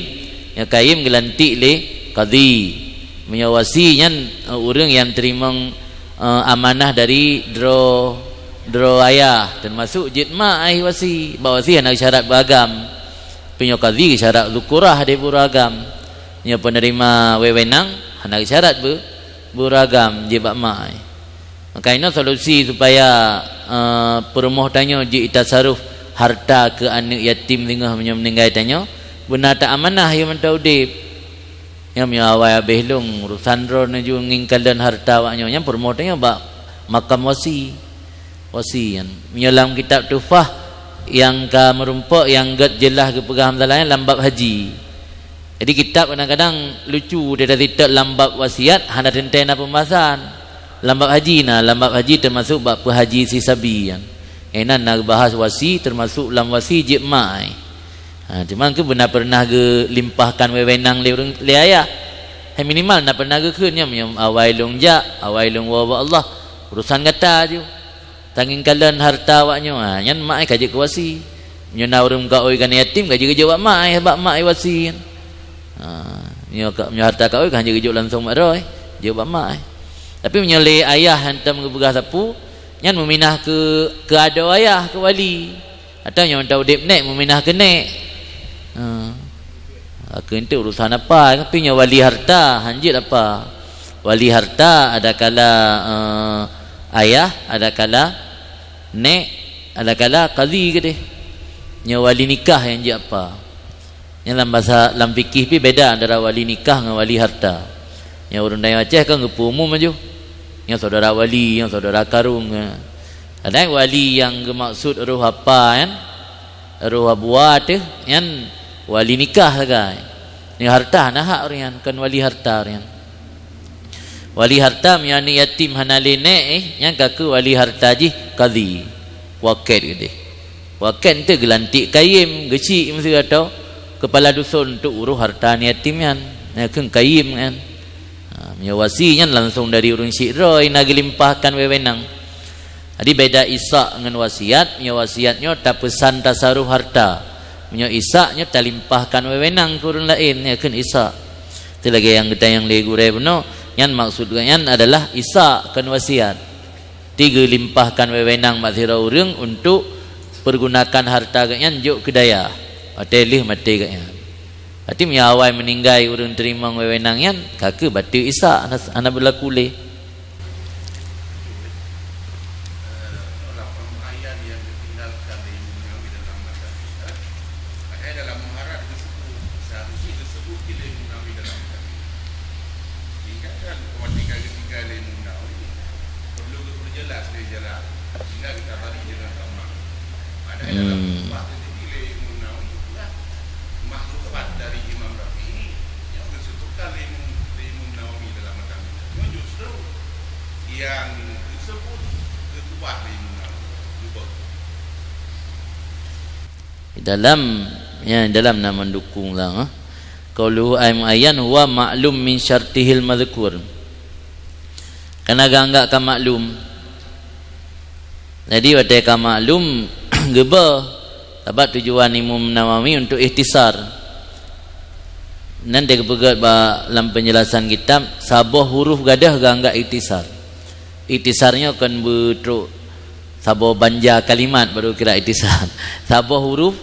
ya qayyim gelantik le qadhi maya wasi nyan urang yang terima amanah dari dro ayah termasuk jitma ai wasi bawa wasi nak syarat beragam punya qadhi syarat zukurah dia beragam nya penerima wewenang hendak syarat beragam je bak mai maka ini solusi supaya permoh tanya je tasarruf harta ke anak yatim tengah meninggal tanya benar tak amanah yang mentau dip yang awal behlung urusan ro naju ngingkalan harta waknya yang permoh tanya bak makam wasi yan menyelam kitab tufah yang ka merumpak yang gat jelas ke pegaham lain lambab haji. Jadi kitab kadang-kadang lucu dia dah tidak lambab wasiat hanya tentang pembahasan lambab haji termasuk bab haji sisabi kan enan nak bahas wasi termasuk lam wasi jemai cuman ke benar pernah ke limpahkan wewenang le ayah minimal nak pernah ke nya awai long wa Allah urusan kata je tanging kalan harta waknya nyan mai kaje ke wasi nyona urang ka oi kan yatim kaje jawab mai bab mai wasi nyo harta kau kan jadi langsung maroi jawab mak tapi menyele ayah hantam ke begah sapu nyan meminah ke ada ayah ke wali atau yang tahu dep nek meminah ke nek aku ente urusan apa tapi nyo wali harta hanjit apa wali harta ada kala ayah ada kala nek ada kala qadhi ke deh nyo wali nikah yang je apa yang dalam bahasa dalam fikih pi beda antara wali nikah dengan wali harta. Yang orang dari Aceh kan gepu umum aja. Yang saudara wali, yang saudara karung. Ada wali yang maksud roh apa kan? Roh buat yang wali nikah kan. Ni harta nah hak orang kan wali harta orang. Wali harta miani yatim hanalene yang kaku wali harta ji qadhi. Wakil gede. Wakil tu gelantik qayyim, gecik mesti atau kepala dusun untuk urus harta yatim kan keng qayyim kan wasinya langsung dari urang syiroi nak limpahkan wewenang jadi beda Isa dengan wasiat wasiatnya tak pesan tasarruf harta Isa nya tak limpahkan wewenang ke urang lain keng Isa itu lagi yang kita yang legure beno yang maksudnya adalah Isa kan wasiat tiga limpahkan wewenang maksira urang untuk pergunakan harta kan juk kedaya atelih mati katnya. Hati awal meninggal urang terima wewenang yan kake batu Isa anak berlaku le. dalam nak mendukung lah qauluhu ayan huwa ma'lum min syartihil madhkur, karena agak kan maklum jadi watai kan maklum geba sebab tujuan Imam Nawawi untuk ikhtisar nanti kepegat dalam penjelasan kitab sabah huruf gadah agak ikhtisarnya akan betul sabah banja kalimat baru kira ikhtisar sabah huruf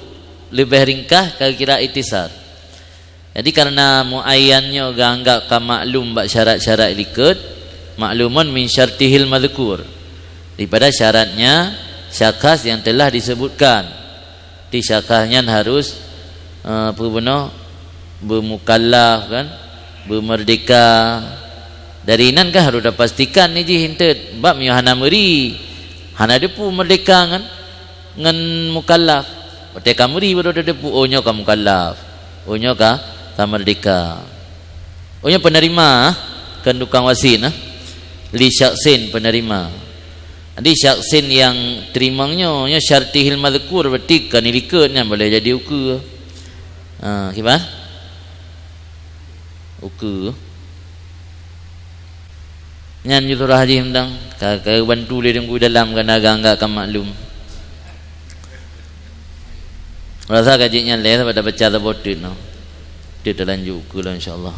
lebih ringkas kalau kira ikhtisar. Jadi karena muayyannya anggap ka maklum bak syarat-syarat likut maklumun min syartihil madhkur, daripada syaratnya syakhs yang telah disebutkan. Di syakhsnya harus apa benar bermukallaf kan, bermerdeka. Dari nan kan harus dipastikan ni ji hintet bab mi hana meri hana depu merdeka kan ngan mukallaf. Merdeka meri baru ada depu onyo ka mukallaf. Onyo ka merdeka. Onyo penerima kan tukang wasin li syaksin penerima. Jadi syaksin yang terimanya nya syartihil madhkur berarti kan ilikatnya boleh jadi ukur. Gimana? Ukur. Nyan jutur haji hendang ka bantu dia dengku dalam kan agak kan maklum. Rasa kajinya leh pada baca botit no. Dia lanjut ukur lah insya-Allah.